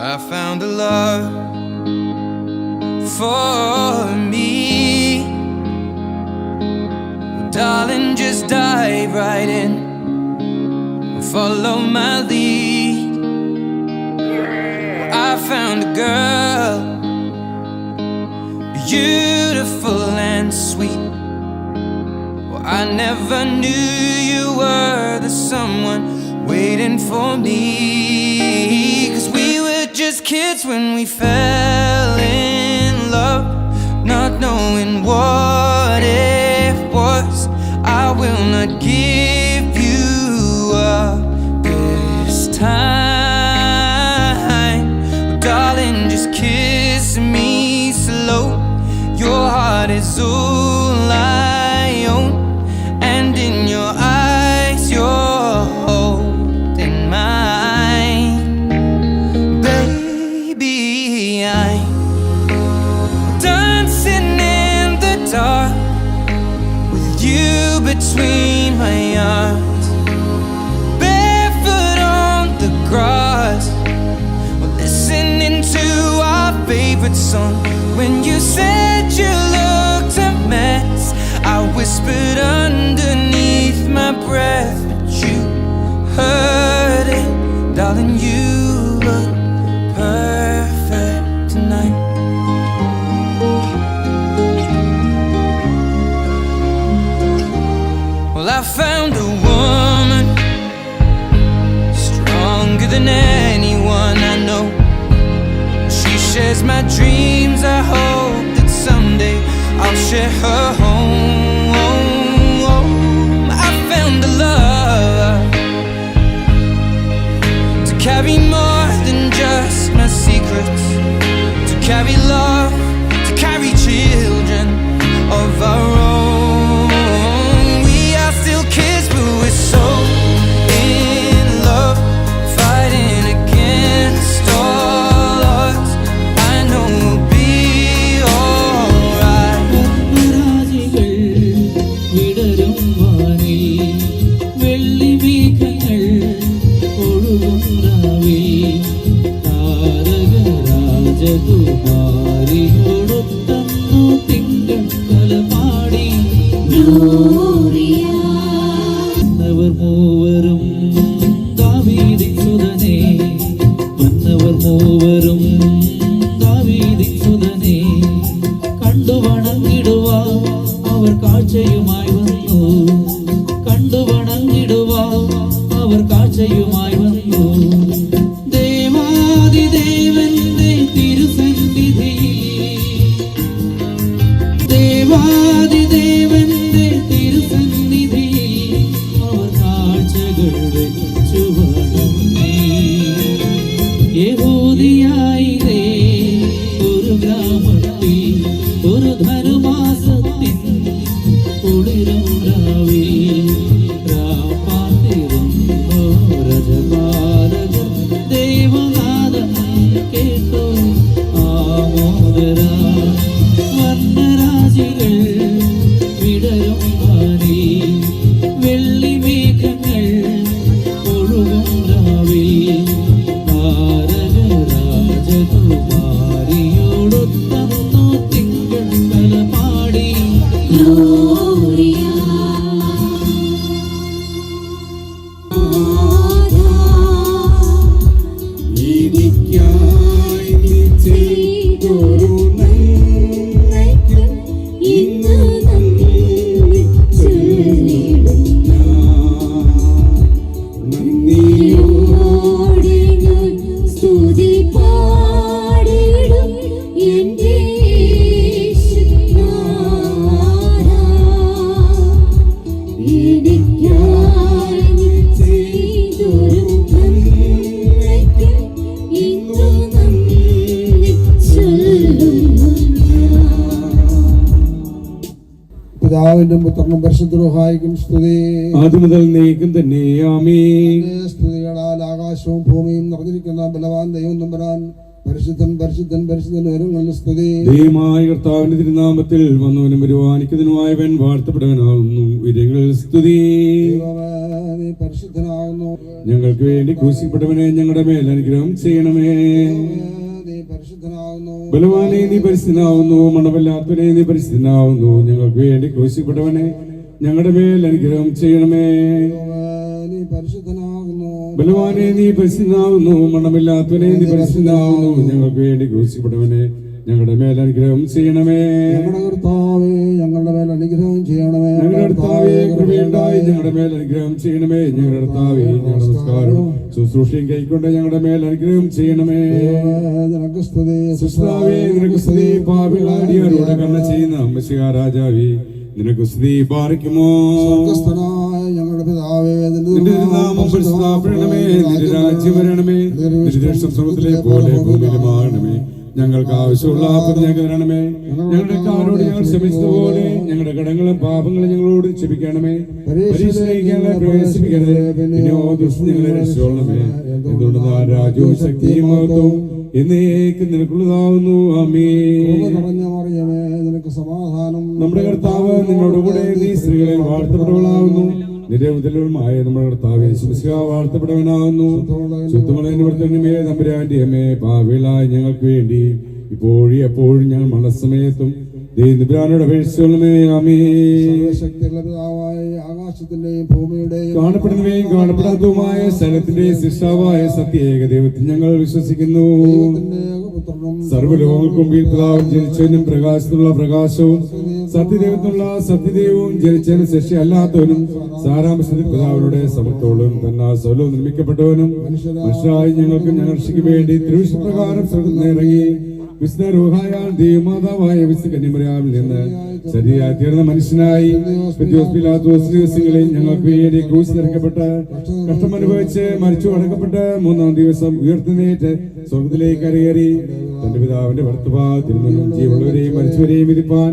I found a love for me. Well, darling, just dive right in and follow my lead. Well, I found a girl, beautiful and sweet. Well, I never knew you were the someone waiting for me. 'Cause we were just kids when we fell in love, not knowing what it was. I will not give you up this time. Oh, darling, just kiss me slow. Your heart is all I own, and in your eyes you're holding mine. Baby, I'm dancing in the dark with you between my arms, barefoot on the grass. We're listening to our favorite song. When you said you looked a mess, I whispered underneath my breath, but you heard it. Darling, you look perfect tonight. Well, I found a woman stronger than anyone I know. She shares my dreams. I hope that someday I'll share her home. I found a love to carry more than just my secrets, to carry love, to carry children of our own. We are still kids, but we're so in love, fighting against all odds. I know we'll be alright. വിടരും വാനിൽ വെള്ളിമേഘങ്ങൾ ഒഴുകും രാവിൽ താരകരാജകുമാരിയോടൊത്തന്നു തിങ്കൾ കലപാടി മന്നവർ മൂവരും ദാവീദിൻ സുതനേ, മന്നവർ മൂവരും ദാവീദിൻ സുതനേ, കണ്ടു വണങ്ങിടുവാൻ അവർ കാഴ്ചയുമായി വന്നു, കണ്ടു വണങ്ങിടുവാൻ അവർ കാഴ്ചയുമായി വന്നു. ദേവാദിദേവന്റെ തിരുസന്നിധിയിൽ, ദേവാദിദേവന്റെ തിരുസന്നിധിയിൽ അവർ കാഴ്ചകൾ വെച്ചു വണങ്ങി. യഹൂദിയായിലെ ഒരു ഗ്രാമത്തിൽ ഒരു ധനുമാസത്തിൻ കുളിരും രാവിൽ രാപ്പാർത്തിരുന്നു രജപാലകർ ദേവനാദം കേട്ടു ആമോദരാ. വർണ്ണരാജികൾ വിടരും വാനിൽ വെള്ളിമേഘങ്ങൾ ഒഴുകും രാവിൽ താരകരാജകുമാരിയോടൊത്തന്നു തിങ്കൾ കലപാടി. പിതാവിനും പുത്രനും പരിശുദ്ധ റൂഹായിക്കും സ്തുതി. ആദിമുതൽ നീക്കും തന്നെ ആമേൻ. സ്തുതികളാൽ ആകാശവും ഭൂമിയും നിറഞ്ഞിരിക്കുന്ന ബലവാൻ ദൈവം തമ്പുരാൻ പരിശുദ്ധൻ പരിശുദ്ധൻ പരിശുദ്ധൻ ഉയരങ്ങളിൽ സ്തുതി. ദൈവമായ കർത്താവിന്റെ തിരുനാമത്തിൽ വന്നവനും വരുവാനിക്കുന്നതിനുമായവൻ വാഴ്ത്തപ്പെട്ടവനാകുന്നു. ഉയരങ്ങളിൽ സ്തുതി. ദൈവമേ, നീ പരിശുദ്ധനാകുന്നു. ഞങ്ങൾക്ക് വേണ്ടി ക്രൂശിക്കപ്പെട്ടവനെ ഞങ്ങളുടെ മേൽ അനുഗ്രഹം ചെയ്യണമേ. ദൈവമേ, നീ പരിശുദ്ധനാകുന്നു. ബലവാനെ നീ പരിശുദ്ധനാവുന്നു. മണമില്ലാത്തവനെ നീ പരിശുദ്ധനാവുന്നു. ഞങ്ങൾക്ക് വേണ്ടി ക്രൂശിക്കപ്പെട്ടവനെ ഞങ്ങളുടെ മേൽ അനുഗ്രഹം ചെയ്യണമേ. ദൈവമേ, നീ പരിശുദ്ധനാകുന്നു. ബലവാനെ നീ പരിശുദ്ധനാവുന്നു. മണമില്ലാത്തവനെ നീ പരിശുദ്ധനാവുന്നു. ഞങ്ങൾക്ക് വേണ്ടി ക്രൂശിക്കപ്പെട്ടവനെ ഞങ്ങളുടെ മേൽ അനുഗ്രഹം ചെയ്യണമേ. ഞങ്ങളുടെ കർത്താവേ, ഞങ്ങളുടെ മേൽ അനുഗ്രഹം ചെയ്യണമേ. ഞങ്ങളുടെ കർത്താവേ, കൃപയുണ്ടായി ഞങ്ങളുടെ മേൽ അനുഗ്രഹം ചെയ്യണമേ. ഞങ്ങളുടെ കർത്താവേ, ഞങ്ങളുടെ നമസ്കാരവും ശുശ്രൂഷയും കൈക്കൊണ്ട് ഞങ്ങളുടെ മേൽ അനുഗ്രഹം ചെയ്യണമേ. ദൈവമേ, നിനക്ക് സ്തുതി. കർത്താവേ, നിനക്ക് സ്തുതി. പാപികളാടിയവരോട് കണ്ണ ചെയ്യുന്ന അമ്മശിഹാ രാജാവേ, നിനക്ക് സ്തുതി. പാറിക്കുമോ സ്വർഗ്ഗസ്ഥനായ ഞങ്ങളുടെ പിതാവേ, നിന്റെ തിരുനാമം പരിശുദ്ധപ്പെടണമേ. നിന്റെ രാജ്യം വരണമേ. നിന്റെ ദേശം സ്വർഗ്ഗത്തിലെ പോലെ ഭൂമിയിലുമാകണമേ. ഞങ്ങൾക്ക് ആവശ്യമുള്ള ആപത്ത് ഞങ്ങൾക്ക് തരണമേ. ഞങ്ങളുടെ കാരോട് ഞങ്ങൾ ക്ഷമിച്ചതുപോലെ ഞങ്ങളുടെ കടങ്ങളും പാപങ്ങളും ഞങ്ങളോട് ക്ഷമിക്കണമേ. പരീക്ഷയിലേക്ക് ഞങ്ങളെ പ്രവേശിപ്പിക്കരുത്, പിന്നെയോ ദുഷ്ടൻ ഞങ്ങളെ രക്ഷിച്ചോളണമേ. എന്തുകൊണ്ട് രാജ്യവും ശക്തിയും മഹത്വവും എന്നേക്കും നിനക്കുള്ളതാവുന്നു. ആമേൻ. നിറഞ്ഞ മറിയമേ, നിനക്ക് സമാധാനം. നമ്മുടെ കർത്താവ് നിന്നോടുകൂടെ നീ സ്ത്രീകളിൽ വാഴ്ത്തപ്പെട്ടവളാവുന്നു. നിന്റെ ഉദരവുമായ നമ്മുടെ കർത്താവ് യേശുമിശിഹാ വാഴ്ത്തപ്പെട്ടവനാവുന്നു. ശുദ്ധമുള്ള നിവർത്തനമേ, തമ്പുരാന്റെ അമ്മേ, പാപികളായ ഞങ്ങൾക്ക് വേണ്ടി ഇപ്പോഴും എപ്പോഴും ഞങ്ങൾ മനസ്സമയത്തും ദൈവത്തിനോട് അപേക്ഷിച്ചോളമേ. ആമേൻ. ശക്തിയുള്ള പിതാവായ ആകാശത്തിന്റെയും ഭൂമിയുടെയും കാണപ്പെടുന്നവയും കാണപ്പെടാത്തതുമായ സ്ഥലത്തിന്റെയും സൃഷ്ടാവായ സത്യേക ദൈവത്തിൽ ഞങ്ങൾ വിശ്വസിക്കുന്നു. ദൈവത്തിന്റെ ഏകപുത്രനും സർവ്വലോകങ്ങൾക്കും പിതാവും ജനിച്ചവനും പ്രകാശത്തിനുള്ള പ്രകാശവും സത്യദൈവത്തിനുള്ള സത്യദൈവവും ജനിച്ചതിന് ശിക്ഷയല്ലാത്തവനും സാരാംശത്തിൽ പിതാവിനുടെ സമത്തോടും തന്നെ സ്വലവും നിർമ്മിക്കപ്പെട്ടവനും മനുഷ്യരായി ഞങ്ങൾക്ക് ഞങ്ങൾക്ക് വേണ്ടി തിരുവിഷ്പ്രകാരം സ്വർഗ്ഗത്തിൽ ഇറങ്ങി വിശുദ്ധ റൂഹായാൽ ദൈവമാതാവായ വിശുദ്ധ കന്യമറിയാമിൽ നിന്ന് ശരീരമായി തീർന്ന മനുഷ്യനായി ദിവസങ്ങളിൽ ഞങ്ങൾക്ക് വേണ്ടി ക്രൂശിൽ ഇറക്കപ്പെട്ട് കഷ്ടമനുഭവിച്ച് മരിച്ചു അടക്കപ്പെട്ട് മൂന്നാം ദിവസം ഉയർത്തുന്നേറ്റ് സ്വർഗ്ഗത്തിലേക്ക് കരയേറി തന്റെ പിതാവിന്റെ ഭർത്തൃഭാഗത്തിരുന്നവനും ജീവനുള്ളവരെയും മരിച്ചവരെയും വിധിപ്പാൻ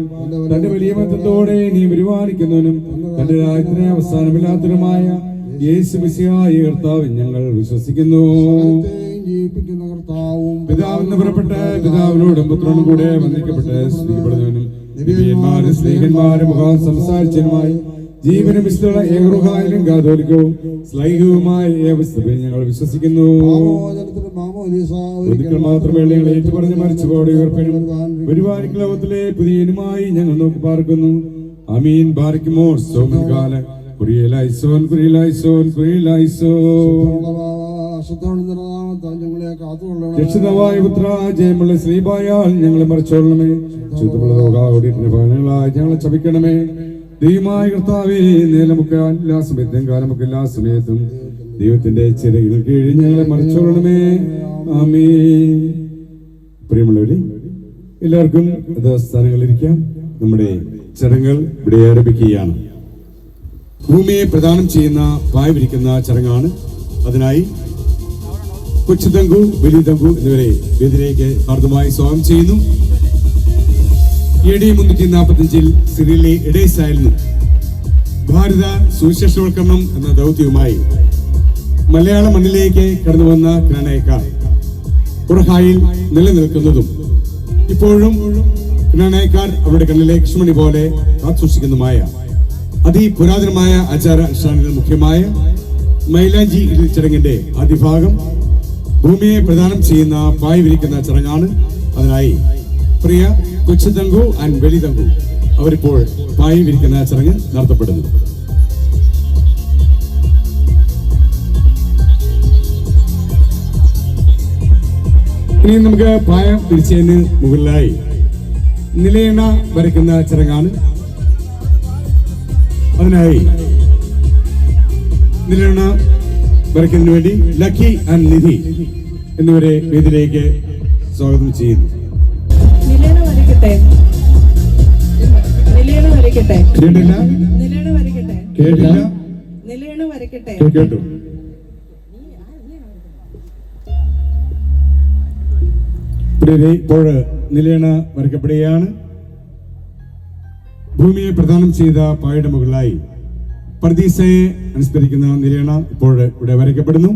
തന്റെ വലിയ മഹത്വത്തോടെ നീ പരിപാലിക്കുന്നവനും തന്റെ രാജ്യത്തിന് അവസാനമില്ലാത്തവനുമായ യേശു മിശിഹായ കർത്താവ് ഞങ്ങൾ വിശ്വസിക്കുന്നു. ജീവിപ്പിക്കുന്ന കർത്താവും പിതാവെന്ന് പുറപ്പെട്ട് പിതാവിനോടും പുത്രനും കൂടെ വന്ദിക്കപ്പെട്ട് സ്തുതിക്കപ്പെടുന്നവനും ദിവ്യന്മാരും സ്നേഹന്മാരും മുഖം സംസാരിച്ചതുമായി ജീവനും വിശുദ്ധ ഏകറുഹായാലും കാതോലിക്കവും സ്ലൈഹവുമായ ഏവസ്ഥയിൽ ഞങ്ങൾ വിശ്വസിക്കുന്നു. ഒരിക്കൽ മാത്രമേ ഞങ്ങൾ ഏറ്റുപറഞ്ഞ് മരിച്ചുപോടെ ഉയർപ്പനും പരിപാലിക്കുന്ന ലോകത്തിലെ പുതിയനുമായി ഞങ്ങൾ നോക്കി പാർക്കുന്നു. അമീൻ. ബാരിക്കുമോ സോമൻകാല കുറിയലൈസോൻ കുറിയലൈസോൻ കുറിയലൈസോൻ. ഞങ്ങളെ കാത്തുകൊള്ളണം. രക്ഷിതാവായ പുത്ര, ജയമുള്ള ശ്രീബായാൽ ഞങ്ങളെ മറിച്ചോളണമേ. ശുദ്ധമുള്ള രോഗാളായി ഞങ്ങളെ ചപിക്കണമേ. ദൈവമായ കർത്താവേ, നേലമൊക്കെ എല്ലാ സമയത്തും കാലമൊക്കെ എല്ലാ സമയത്തും ദൈവത്തിന്റെ ചിറകിന് കീഴിൽ ഞങ്ങളെ മറിച്ചോളണമേ. ആമേൻ. പ്രിയമുള്ളവരെ, എല്ലാവർക്കും സ്ഥാനങ്ങളിലിരിക്കാം. നമ്മുടെ ചടങ്ങുകൾ ഇവിടെ ആരംഭിക്കുകയാണ്. ഭൂമിയെ പ്രദാനം ചെയ്യുന്ന പായ വിരിക്കുന്ന ചടങ്ങാണ്. അതിനായി കൊച്ചുതങ്കു, വലിയ തങ്കു എന്നിവരെ വേദിയിലേക്ക് ഹാർദമായി സ്വാഗതം ചെയ്യുന്നു. AD 345 സിറിയയിലെ എഡേസായിരുന്നു ഭാരത സുവിശേഷവൽക്കരണം എന്ന ദൗത്യവുമായി മലയാള മണ്ണിലേക്ക് കടന്നു വന്ന ക്നാനായക്കാർ ഉറഹായിൽ നിലനിൽക്കുന്നതും ഇപ്പോഴും ക്നാനായക്കാർ അവരുടെ കണ്ണിലെ ലക്ഷ്മണി പോലെ കാത്തുസൂക്ഷിക്കുന്നതുമായ അതിപുരാതനമായ ആചാര അനുഷ്ഠാനങ്ങളിൽ മുഖ്യമായ മൈലാഞ്ചി ചടങ്ങിന്റെ ആദ്യഭാഗം ഭൂമിയെ പ്രദാനം ചെയ്യുന്ന പായ വിരിക്കുന്ന ചടങ്ങാണ്. അതിനായി പ്രിയ കൊച്ചുതങ്കു ആൻഡ് വലിയ തങ്കു അവരിപ്പോൾ പായ വിരിക്കുന്ന ചടങ്ങ് നടത്തപ്പെടുന്നു. ഇനി നമുക്ക് പായ വിരിച്ചതിന് മുകളിലായി നിലയണ വരയ്ക്കുന്ന ചടങ്ങാണ്. അതിനായി നിലയണ വരയ്ക്കുന്നതിന് വേണ്ടി ലക്കി ആൻഡ് നിധി എന്നിവരെ വേദിയിലേക്ക് സ്വാഗതം ചെയ്യുന്നു. നിലയണ വരയ്ക്കട്ടെ. നിലയണ വരയ്ക്കട്ടെ. കേട്ടില്ല? നിലയണ വരയ്ക്കട്ടെ. കേട്ടില്ല? നിലയണ വരയ്ക്കട്ടെ. കേട്ടു. ഇപ്പോൾ നിലയണ വരയ്ക്കപ്പെടുകയാണ്. ഭൂമിയെ പ്രദാനം ചെയ്ത പായയുടെ മുകളിലായി പർദീസയെ അനുസ്മരിക്കുന്ന നിലയണ ഇപ്പോൾ ഇവിടെ വരയ്ക്കപ്പെടുന്നു.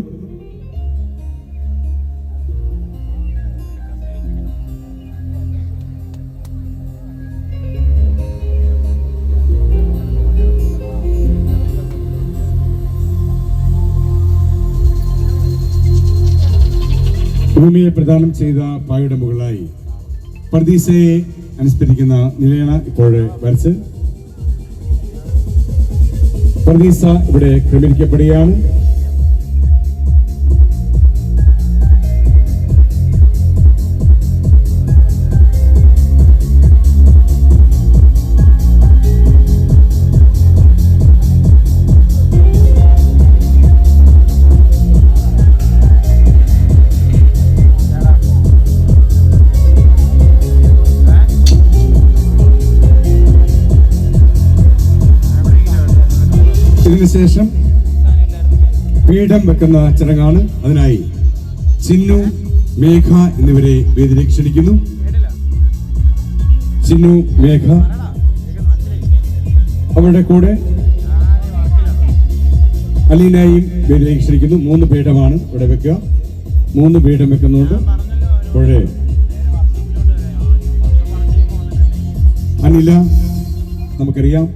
ഭൂമിയെ പ്രദാനം ചെയ്ത പായുടെ മുകളിലായി പർദീസയെ അനുസ്മരിക്കുന്ന നിലയണ ഇപ്പോൾ വരച്ച് പർദീസ ഇവിടെ ക്രമീകരിക്കപ്പെടുകയാണ്. ഇതിനുശേഷം പീഠം വെക്കുന്ന ചടങ്ങാണ്. അതിനായി ചിന്നു, മേഘ എന്നിവരെ വേദിയിലേക്ക് ക്ഷണിക്കുന്നു. ചിന്നു, മേഘ, അവരുടെ കൂടെ അലീനയും വേദിയിലേക്ക് ക്ഷണിക്കുന്നു. 3 പീഠമാണ് ഇവിടെ വെക്കുക. 3 പീഠം വെക്കുന്നുണ്ട്. അപ്പോഴേ അനില, നമുക്കറിയാം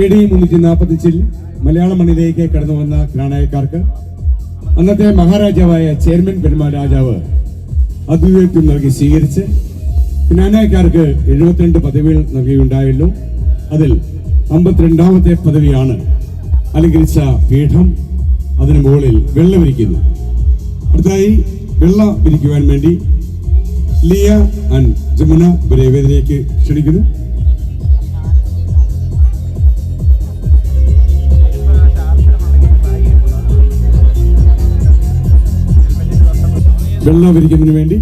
AD 345 മലയാള മണ്ണിലേക്ക് കടന്നു വന്ന ക്നാനായക്കാർക്ക് അന്നത്തെ മഹാരാജാവായ ചേർമൻ പെരുമാൾ രാജാവ് അദ്വൈതം നൽകി സ്വീകരിച്ച് ക്നാനായക്കാർക്ക് 72 പദവികൾ നൽകിയുണ്ടായുള്ളൂ. അതിൽ 52ാമത്തെ പദവിയാണ് അലങ്കരിച്ച പീഠം. അതിനു മുകളിൽ വെള്ള വിരിക്കുന്നു. അടുത്തായി വെള്ള വിരിക്കുവാൻ വേണ്ടി ലിയ ആൻഡ് ജമുന ഇവരെ വേദിയിലേക്ക് ക്ഷണിക്കുന്നു. വെള്ളം വിരിക്കുന്നതിന് വേണ്ടി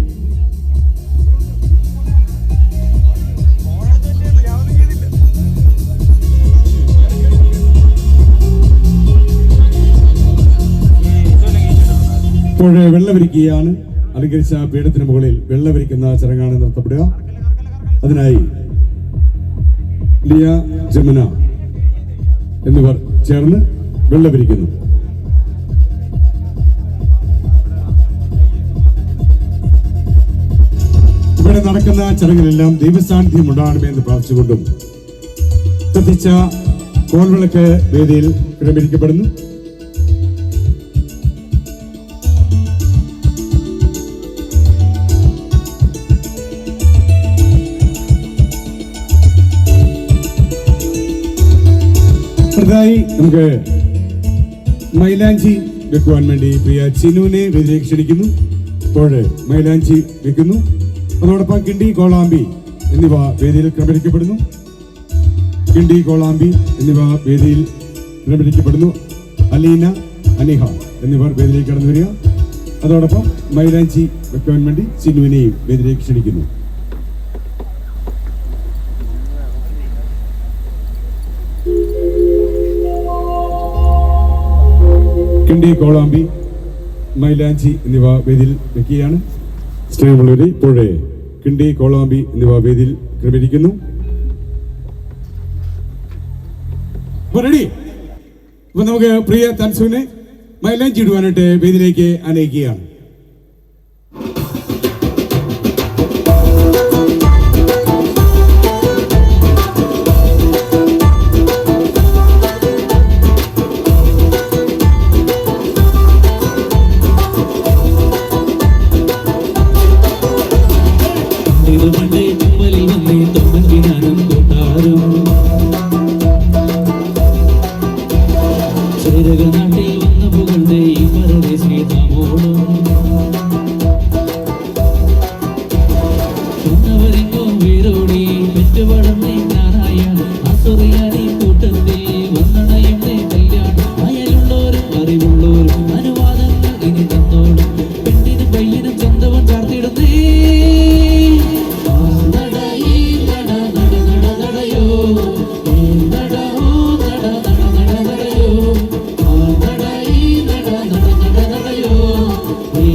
ഇപ്പോൾ വെള്ളവിരിക്കുകയാണ്. അലങ്കരിച്ച പീഠത്തിന് മുകളിൽ വെള്ളവിരിക്കുന്ന ചടങ്ങാണ് നടത്തപ്പെടുക. അതിനായി ലിയ, ജമുന എന്നിവർ ചേർന്ന് വെള്ളവിരിക്കുന്നു. ഇവിടെ നടക്കുന്ന ചടങ്ങിലെല്ലാം ദൈവസാന്നിധ്യം ഉണ്ടാകണമെന്ന് പ്രാർത്ഥിച്ചുകൊണ്ടും കത്തിച്ച കോൽവിളക്ക് വേദിയിൽ ക്രമീകരിക്കപ്പെടുന്നു. അടുത്തതായി നമുക്ക് മൈലാഞ്ചി വെക്കുവാൻ വേണ്ടി പ്രിയ ചിനുവിനെ വേദിയിലേക്ക് ക്ഷണിക്കുന്നു. ഇപ്പോൾ മൈലാഞ്ചി വെക്കുന്നു. അതോടൊപ്പം കിണ്ടി, കോളാമ്പി എന്നിവ വേദിയിൽ ക്രമീകരിക്കപ്പെടുന്നു. കിണ്ടി, കോളാമ്പി എന്നിവ വേദിയിൽ ക്രമീകരിക്കപ്പെടുന്നു. അലീന, അനിഹ എന്നിവർ വേദിയിലേക്ക് കടന്നു വരിക. അതോടൊപ്പം മൈലാഞ്ചി വെക്കുവാൻ വേണ്ടി ചിനുവിനെയും വേദിയിലേക്ക് ക്ഷണിക്കുന്നു. കിണ്ടി, കോളാമ്പി, മൈലാഞ്ചി എന്നിവ വേദിയിൽ വെക്കുകയാണ്. സ്നേഹമുള്ളവരെ, ഇപ്പോഴേ കിണ്ടി, കോളാമ്പി എന്നിവ വേദിയിൽ ക്രമീകരിക്കുന്നു. റെഡി? അപ്പൊ നമുക്ക് പ്രിയ തൻസുവിനെ മൈലാഞ്ചി ഇടുവാനായിട്ട് വേദിയിലേക്ക് അനയിക്കുകയാണ്. Hey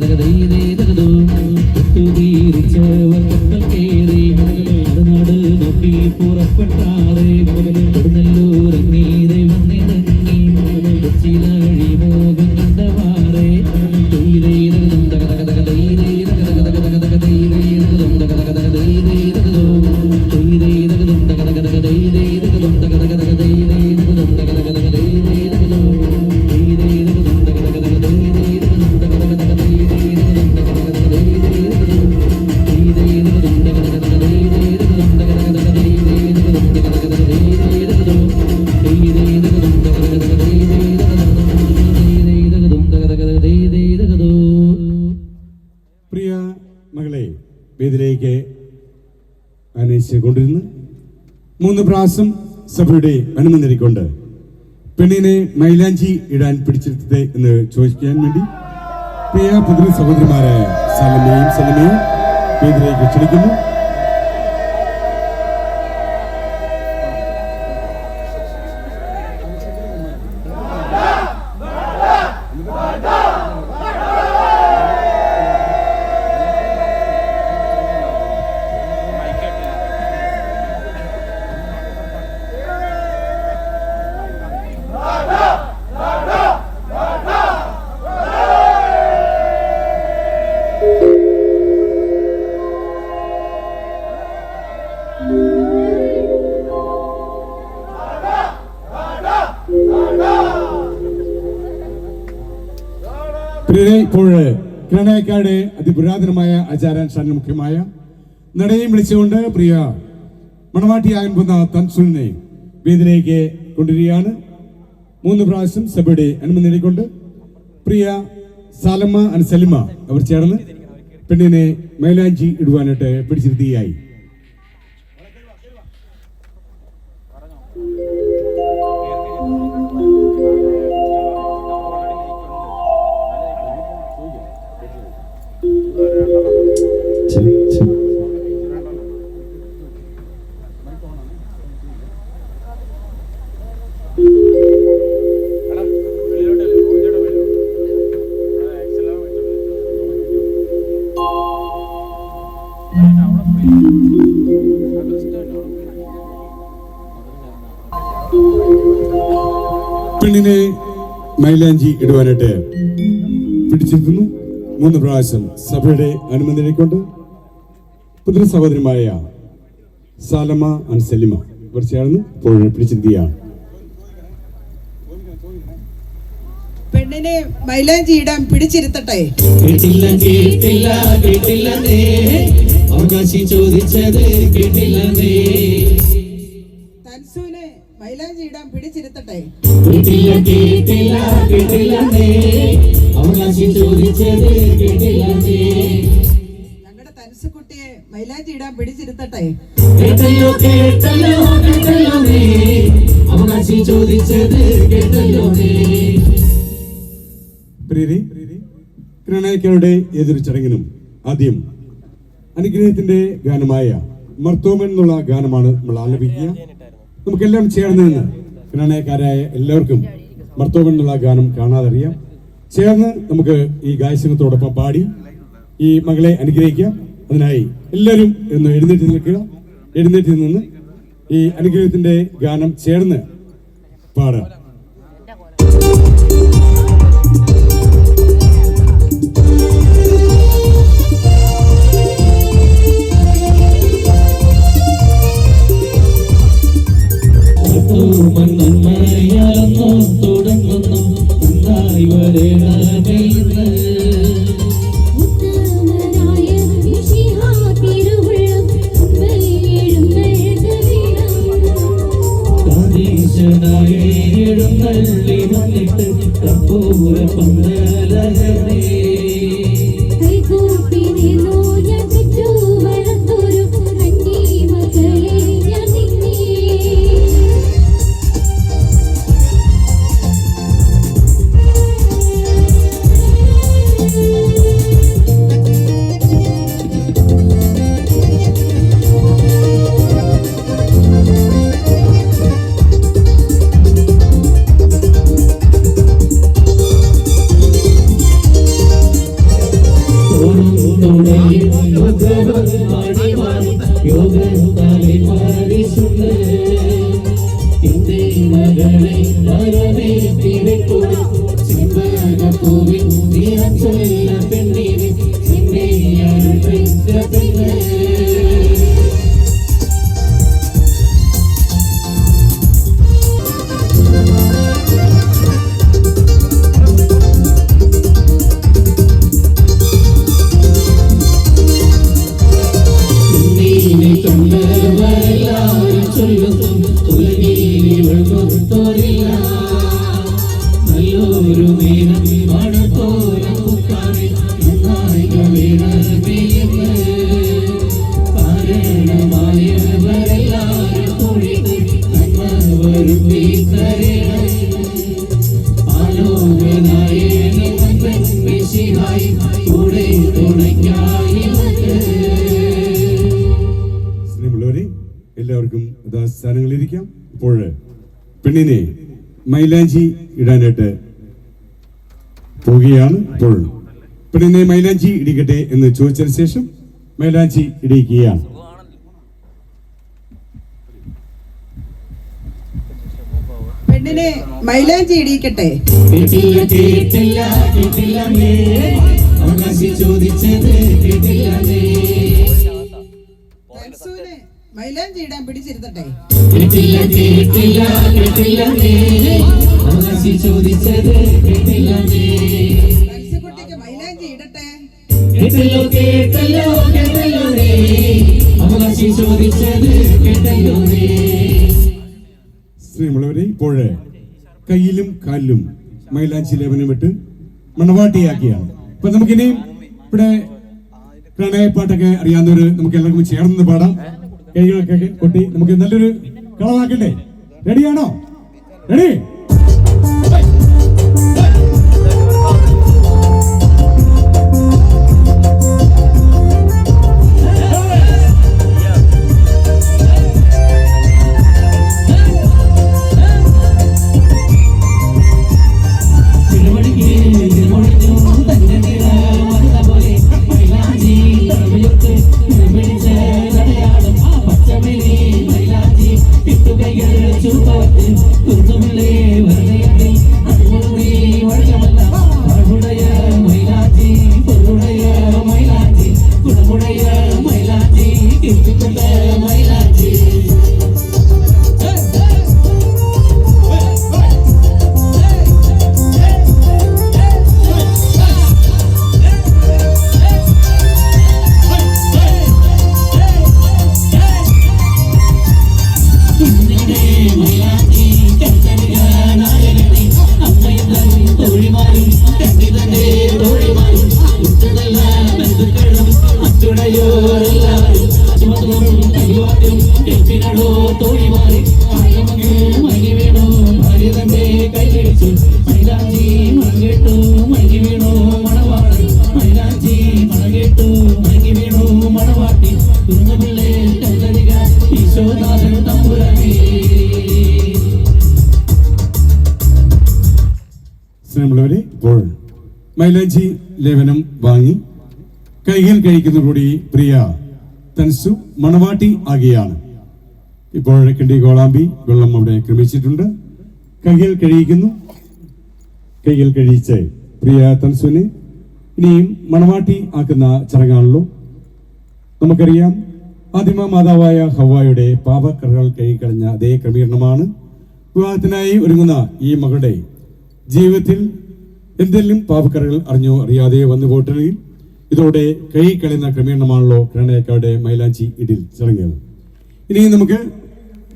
പുറപ്പെട്ടാറേ നെല്ലൂരങ്ങി ദൈവന്നിറങ്ങി ചിലഴി മോകം കണ്ടവാറേ പ്രിയ മകളെ വേദിയിലേക്ക് ആനയിച്ചുകൊണ്ടിരുന്ന് 3 പ്രാവശ്യം സഭയുടെ അനുമതി നേടിക്കൊണ്ട് പെണ്ണിനെ മൈലാഞ്ചി ഇടാൻ പിടിച്ചിരുത്തത് എന്ന് ചോദിക്കാൻ വേണ്ടി പ്രിയ പുതിയ സഹോദരിമാരായ സലമയും വേദിയിലേക്ക് ക്ഷണിക്കുന്നു. ഇപ്പോൾ കിരണക്കാരുടെ അതിപുരാതനമായ ആചാരാനുഷ്ഠാന മുഖ്യമായ നടയും വിളിച്ചുകൊണ്ട് പ്രിയ മണവാട്ടിയാകാൻ പോകുന്ന തൻസുലിനെ വേദിയിലേക്ക് കൊണ്ടുവരികയാണ്. 3 പ്രാവശ്യം സഭയുടെ അനുമതി നേടിക്കൊണ്ട് പ്രിയ സാലമ്മ ആൻഡ് സലിമ അവർ ചേർന്ന് പെണ്ണിനെ മൈലാഞ്ചി ഇടുവാനായിട്ട് പിടിച്ചിരുത്തിയായി. പെണ്ണിനെ മൈലാഞ്ചി ഇടുവാനായിട്ട് പിടിച്ചിരുത്തുന്നു. 3 പ്രാവശ്യം സഭയുടെ അനുമതി നേടിക്കൊണ്ട് പുതിയ സഹോദരിമായ സാലമ ആൻഡ് സലിമ ഇവർ ചേർന്ന് ഇപ്പോൾ പിടിച്ചിരുത്തിയാണ്. പെണ്ണിനെ മൈലാഞ്ചി ഇടാൻ പിടിച്ചിരുത്തട്ടെ. അവകാശി ചോദിച്ചത് കേട്ടില്ലേ. തൻസുവിനെ മൈലാഞ്ചി ഇടാൻ പിടിച്ചിരുത്തട്ടെ. അവകാശി ചോദിച്ചത് കേട്ടില്ലേ. ഞങ്ങളുടെ തൻസുകുട്ടിയെ മൈലാഞ്ചി ഇടാൻ പിടിച്ചിരുത്തട്ടെ. അവകാശി ചോദിച്ചത് കേട്ടല്ലോ. കിരണക്കാരുടെ ഏതൊരു ചടങ്ങിനും ആദ്യം അനുഗ്രഹത്തിന്റെ ഗാനമായ മർത്തോമൻ എന്നുള്ള ഗാനമാണ് നമ്മൾ ആലപിക്കുക. നമുക്കെല്ലാം ചേർന്ന് നിന്ന് കിരണക്കാരായ എല്ലാവർക്കും മർത്തോമൻ എന്നുള്ള ഗാനം കാണാതറിയാം. ചേർന്ന് നമുക്ക് ഈ ഗായസംഘത്തോടൊപ്പം പാടി ഈ മകളെ അനുഗ്രഹിക്കാം. അതിനായി എല്ലാവരും ഒന്ന് എഴുന്നേറ്റ് നിൽക്കുക. എഴുന്നേറ്റ് നിന്ന് ഈ അനുഗ്രഹത്തിന്റെ ഗാനം ചേർന്ന് പാടാം. എഴുന്നള്ളി വന്നിട്ട് കർപ്പൂര പന്തലകർന്നേ കൈകൂപ്പി നിന്നു ഞാൻ ചുറ്റുവളർത്തൊരു കന്നി മകളെ ഞാൻ നിന്നെ യോഗത്താലെ പരിശുദ്ധ മകളെ വരവേറ്റിരിക്കുക സിംഹപൂവിൻ നിറം ചൊല്ല പെണ്ണിനെ സിംഹയാരും പെറ്റ പെണ്ണ് കണ്ടവരെല്ലാവരും ചൊല്ലുന്നു ഉലകീരി വെളുത്തോരില്ല നല്ലൊരു നേരം മഴത്തോരം കുക്കാതെ നന്നായിക വീണ കാരണമായവരെല്ലാവരും കൂടിയിട്ട് നന്മ വരുത്തി തരണം ആലോകനായ മിശിഹായി കൂടെ തുണയ്ക്കായി സ്നേഹമുള്ളവരെ, എല്ലാവർക്കും സ്ഥാനങ്ങളിരിക്കാം. ഇപ്പോൾ പെണ്ണിനെ മൈലാഞ്ചി ഇടാനായിട്ട് പോവുകയാണ്. ഇപ്പോൾ പെണ്ണിനെ മൈലാഞ്ചി ഇടിക്കട്ടെ എന്ന് ചോദിച്ചതിന് ശേഷം മൈലാഞ്ചി ഇടിക്കുകയാണ്. പെണ്ണിനെ മൈലാഞ്ചി ഇടിയിക്കട്ടെ. കേട്ടില്ല അവകാശി ചോദിച്ചത് കേട്ടില്ല തൻസുവിനെ മൈലാഞ്ചി ഇടാൻ പിടിച്ചിരുത്തട്ടെ. കേട്ടില്ല അവകാശി ചോദിച്ചത് കേട്ടില്ല തൻസുകുട്ടിക്ക് മൈലാഞ്ചി ഇടട്ടെ. കേട്ടല്ലോ അവകാശി ചോദിച്ചത് കേട്ടല്ലോ സ്നേഹമുള്ളവരെ, ഇപ്പോൾ കയ്യിലും കാലിലും മൈലാഞ്ചി ലേപനമിട്ട് മണവാട്ടിയാക്കിയാണ്. അപ്പൊ നമുക്കിനി ഇവിടെ പ്രണയപ്പാട്ടൊക്കെ അറിയാവുന്നവര് നമുക്ക് എല്ലാവർക്കും ചേർന്ന് പാടാം. കൈകളൊക്കെ കൊട്ടി നമുക്ക് നല്ലൊരു കളറാക്കണ്ടേ? റെഡിയാണോ? റെഡി? സ്നേഹമുള്ളവരെ, ഇപ്പോൾ മൈലാഞ്ചി ലേപനം വാങ്ങി കൈകൾ കഴിക്കുന്നതോടുകൂടി പ്രിയ തൻസു മണവാട്ടി ആകുകയാണ്. ഇപ്പോൾ കിണ്ടി കോളാമ്പി വെള്ളം അവിടെ ക്രമിച്ചിട്ടുണ്ട്. കൈകൾ കഴിയിക്കുന്നു. കൈകൾ കഴിയിച്ച് പ്രിയ തൻസുവിനെ ഇനിയും മണവാട്ടി ആക്കുന്ന ചടങ്ങാണല്ലോ. നമുക്കറിയാം, ആദിമ മാതാവായ ഹവ്വായുടെ പാപക്കറകൾ കഴുകിക്കളഞ്ഞ അതേ ക്രമീകരണമാണ് വിവാഹത്തിനായി ഒരുങ്ങുന്ന ഈ മകളുടെ ജീവിതത്തിൽ എന്തെങ്കിലും പാപക്കറകൾ അറിഞ്ഞോ അറിയാതെയോ വന്നു പോയിട്ടുണ്ടെങ്കിൽ ഇതോടെ കഴുകിക്കളയുന്ന ക്രമീകരണമാണല്ലോ പ്രണയക്കാരുടെ മൈലാഞ്ചി ഇടിൽ ചടങ്ങുകൾ. ഇനി നമുക്ക്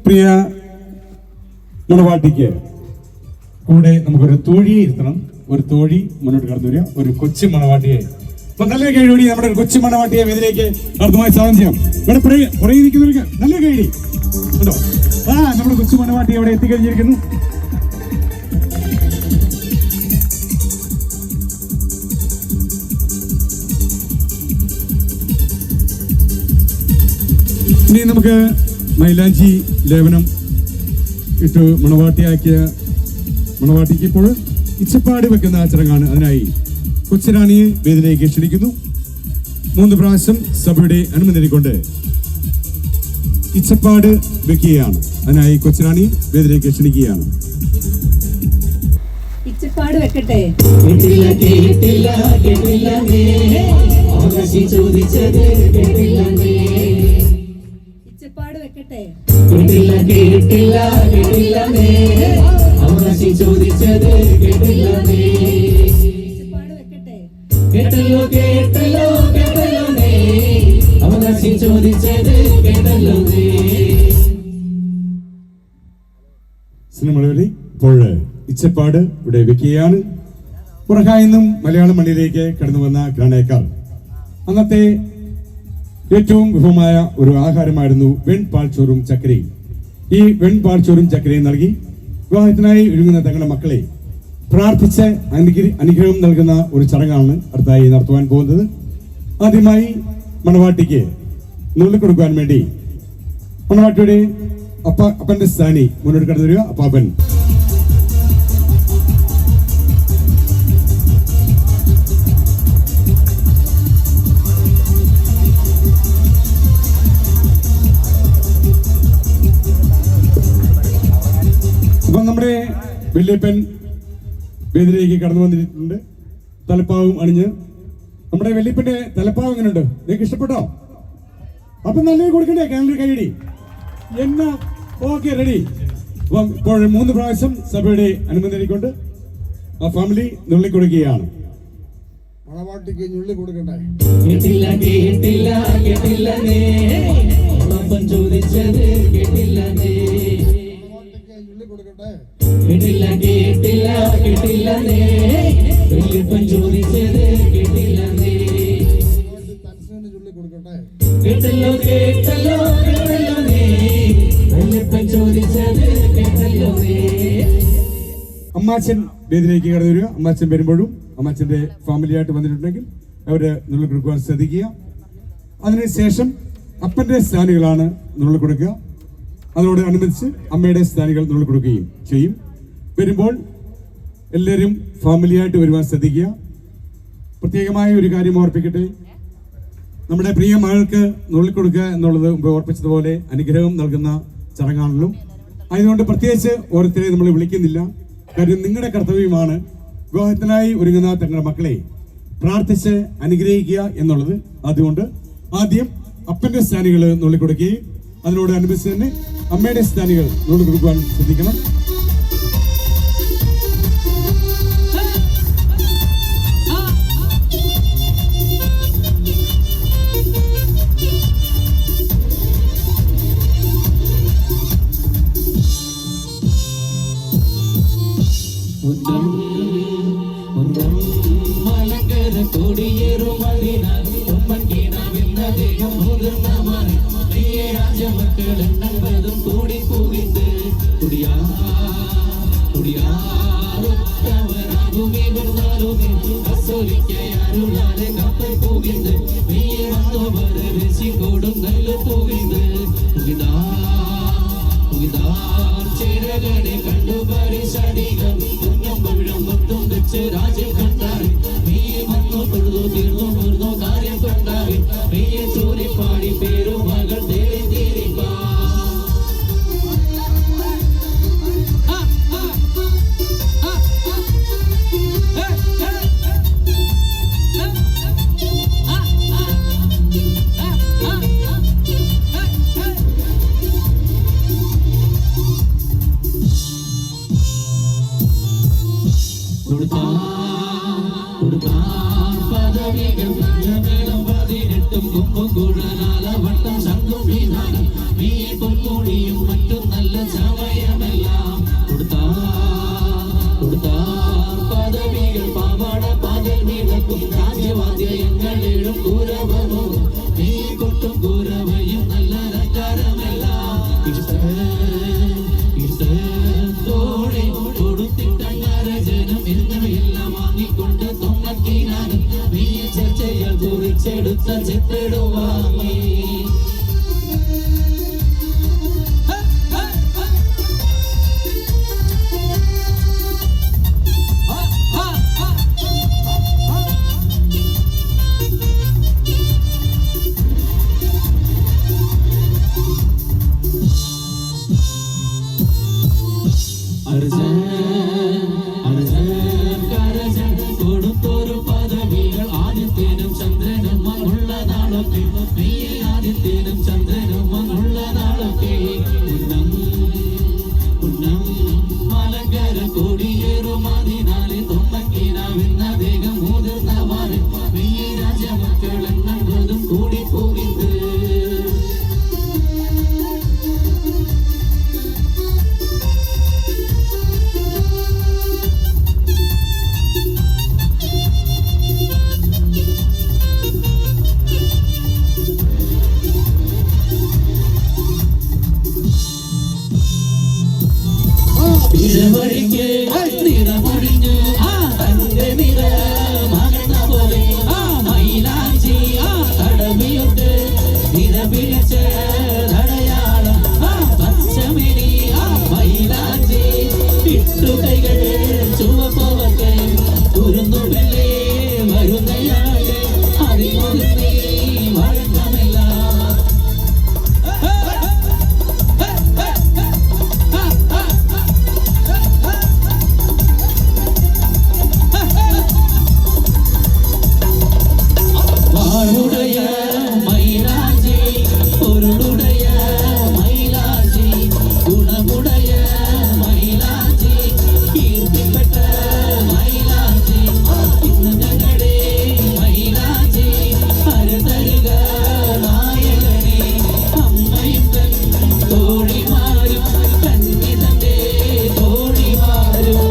പ്രിയ മണവാട്ടിക്ക് കൂടെ നമുക്കൊരു തോഴിയെ ഇരുത്തണം. ഒരു തോഴി മുന്നോട്ട് കടന്നു വരിക. ഒരു കൊച്ചു മണവാട്ടിയെ നല്ല കഴിയോടി നമ്മുടെ ഒരു കൊച്ചു മണവാട്ടിയെ ഇതിലേക്ക് അർത്ഥമായി സ്വാഗതം ചെയ്യാം. ഇവിടെ പുറകെ നിൽക്കുന്നവർക്ക് നല്ല കഴി ഉണ്ടോ? നമ്മുടെ കൊച്ചു മണവാട്ടി അവിടെ എത്തിക്കഴിഞ്ഞിരിക്കുന്നു. ഇനി നമുക്ക് മൈലാഞ്ചി ലേപനം ഇട്ട് മണവാട്ടിക്ക് ഇപ്പോൾ ഇച്ചപ്പാട് വെക്കുന്ന ചടങ്ങാണ്. അതിനായി കൊച്ചുറാണിയെ വേദിയിലേക്ക് ക്ഷണിക്കുന്നു. 3 പ്രാവശ്യം സഭയുടെ അനുമതി നേടിക്കൊണ്ട് ഇച്ചപ്പാട് വെക്കുകയാണ്. അതിനായി കൊച്ചുറാണി വേദിയിലേക്ക് ക്ഷണിക്കുകയാണ്. ഇച്ചപ്പാട് വെക്കട്ടെ. കേട്ടില്ല കേട്ടില്ല കേട്ടില്ല അവകാശി ചോദിച്ചത് കേട്ടില്ല ഇച്ചപ്പാട് വെക്കട്ടെ. കേട്ടില്ല കേട്ടില്ല കേട്ടില്ല അവകാശി ചോദിച്ചത് കേട്ടില്ല ഇച്ചപ്പാട് വെക്കട്ടെ. കേട്ടല്ലോ കേട്ടല്ലോ കേട്ടല്ലോ അവകാശി ചോദിച്ചത് കേട്ടല്ലോ സിനിമകളിൽ ഇപ്പോൾ ഇച്ചപ്പാട് ഇവിടെ വെക്കുകയാണ്. പുറകായിൽ നിന്നും മലയാളം മണ്ണിലേക്ക് കടന്നു വന്ന ഗ്രാനേക്കാർ അന്നത്തെ ഏറ്റവും വിഭവമായ ഒരു ആഹാരമായിരുന്നു വെൺപാൽച്ചോറും ചക്കരയും. ഈ വെൺപാൽച്ചോറും ചക്കരയും നൽകി വിവാഹത്തിനായി ഒരുങ്ങുന്ന തങ്ങളുടെ മക്കളെ പ്രാർത്ഥിച്ച് അനുഗ്രഹം നൽകുന്ന ഒരു ചടങ്ങാണ് അടുത്തായി നടത്തുവാൻ പോകുന്നത്. ആദ്യമായി മണവാട്ടിക്ക് നുള്ളിക്കൊടുക്കുവാൻ വേണ്ടി മണവാട്ടിയുടെ അപ്പന്റെ സ്ഥാനി മുന്നോട്ട് കടന്നു വരിക. അപ്പാപ്പൻ നമ്മുടെ വല്യപ്പൻ വേദിയിലേക്ക് കടന്നു വന്നിട്ടുണ്ട്. തലപ്പാവും അണിഞ്ഞ് നമ്മുടെ വല്യപ്പന്റെ തലപ്പാവ് എങ്ങനെയുണ്ട്? നിങ്ങൾക്ക് ഇഷ്ടപ്പെട്ടോ? അപ്പൊ നല്ലത് കൊടുക്കണ്ടേ? കാനഡ കൈയടി എന്നാ? Okay, ready. അപ്പം ഇപ്പോൾ 3 പ്രാവശ്യം സഭയുടെ അനുമതി നേടിക്കൊണ്ട് ആ ഫാമിലി നുള്ളിക്കൊടുക്കുകയാണ്. മണവാട്ടിക്ക് ഞുള്ളി കൊടുക്കണ്ടേ? കേട്ടില്ല കേട്ടില്ല കേട്ടില്ല ചോദിച്ചത് കേട്ടില്ല ഞുള്ളി കൊടുക്കണ്ടേ? കേട്ടില്ല കേട്ടില്ല കേട്ടില്ല വല്യപ്പൻ ചോദിച്ചത് കേട്ടില്ല തൻസിന് ഞുള്ളി കൊടുക്കണ്ടേ? കേട്ടല്ലോ കേട്ടല്ലോ കേട്ടല്ലോ വല്യപ്പൻ ചോദിച്ചത് കേട്ടല്ലോ അമ്മാച്ചൻ വേദിയിലേക്ക് കടന്നു വരിക. അമ്മാച്ചൻ വരുമ്പോഴും അമ്മാച്ചന്റെ ഫാമിലിയായിട്ട് വന്നിട്ടുണ്ടെങ്കിൽ അവര് നുള്ളി കൊടുക്കുവാൻ ശ്രദ്ധിക്കുക. അതിനുശേഷം അപ്പന്റെ സ്ഥാനികളാണ് നുള്ളി കൊടുക്കുക. അതോട് അനുബന്ധിച്ച് അമ്മയുടെ സ്ഥാനികൾ നുള്ളി കൊടുക്കുകയും ചെയ്യും. വരുമ്പോൾ എല്ലാവരും ഫാമിലിയായിട്ട് വരുവാൻ ശ്രദ്ധിക്കുക. പ്രത്യേകമായ ഒരു കാര്യം ഓർപ്പിക്കട്ടെ, നമ്മുടെ പ്രിയ മകൾക്ക് നുള്ളിക്കൊടുക്കുക എന്നുള്ളത് മുമ്പ് ഓർപ്പിച്ചതുപോലെ അനുഗ്രഹം നൽകുന്ന ചടങ്ങാണല്ലോ. അതുകൊണ്ട് പ്രത്യേകിച്ച് ഓരോരുത്തരെ നമ്മൾ വിളിക്കുന്നില്ല. കാര്യം നിങ്ങളുടെ കർത്തവ്യമാണ് വിവാഹത്തിനായി ഒരുങ്ങുന്ന തങ്ങളുടെ മക്കളെ പ്രാർത്ഥിച്ച് അനുഗ്രഹിക്കുക എന്നുള്ളത്. അതുകൊണ്ട് ആദ്യം അപ്പന്റെ സ്ഥാനികൾ നുള്ളിക്കൊടുക്കുകയും അതിനോട് അനുബന്ധിച്ച് തന്നെ അമ്മയുടെ സ്ഥാനികൾ നുള്ളിക്കൊടുക്കുവാൻ ശ്രദ്ധിക്കണം. മലങ്കര കൊടിയേറും അദ്ദേഹം മുതിർന്ന മാറി രാജമക്കൾ എണ്ണതും കൂടി പൂവിണ്ട് കുടിയാറുമേ കപ്പൽ പൂവിണ്ട് മെയ്യെ വന്നു വരസിക്കോടും നല്ല പൂവിണ്ട് ചേരകനെ കണ്ടു പരിശാടികം കുഞ്ഞമ്പഴം മൊത്തം വെച്ച് രാജ്യം കണ്ടാറി മെയ്യെ വന്നു തൊഴുതു തീർന്നു തീർന്നു കാര്യം കൊണ്ടാറി മെയ്യെ ചൂരിപ്പാടി പേരു മകൾ ദേവി തീരിപ്പാ പദവികൾ മേളം 18 കുമ്പും കുഴലാല വട്ടം ശംഖും വീണാലും നീ പൊന്മുടിയും മറ്റും നല്ല സമയമെല്ലാം കൊടുത്താർ പദവികൾ പാവാട പകൽ വിളക്കും രാജ്യവാദ്യങ്ങളും കൂരവമോ നീ കൊട്ടും കൂരവയും നല്ല രംഗാരമെല്ലാം ഇഷ്ടത്തോടെ കൊടുത്തിട്ടങ്ങാര ജനം എന്നിവയെല്ലാം വാങ്ങിക്കൊണ്ട് തൊമ്മക്കിനാനും നീ ചർച്ചകൾ കുറിച്ചെടുത്ത ചെപ്പിടുവാങ്ങി കൊടുത്തോരു പദവികൾ ആദിത്യനും ചന്ദ്രനും മങ്ങുള്ള നാളൊക്കെ ആദിത്യനും ചന്ദ്രനും മങ്ങുള്ള നാളൊക്കെ ഉന്നം മലങ്കര കൊടിയേറും അതിനാലെ തൊമ്മക്കിനാവെന്ന ദേഹം മുതിർന്നവാറ് മെയ്യ രാജമക്കൾ എന്നതും കൂടി പോകിത് ഇടവഴിക്ക് നിറമൊഴിഞ്ഞ് തന്റെ നിറ മകന പോലെ മൈലാഞ്ചി കടവിയുണ്ട് നിറപിടിച്ച് അടയാളം പച്ചമിനി മൈലാഞ്ചി ഇട്ടുകൈകൾ ചുവപ്പവർക്ക് കുരുന്നുമില്ലേ വരുന്നയാളെ അറിമുന്നേ വഴക്കമില്ല வாழுடைய மயிலாஞ்சி பொருளுடைய மயிலாஞ்சி குணமுடைய மயிலாஞ்சி கீர்த்தி பெற்ற மயிலாஞ்சி ഇന്നങ്ങളുടെ മയിലാഞ്ചി അരുതരുക നായകനെ അമ്മയും തൻ തോഴിമാരും കന്നിതന്റെ തോഴിമാരും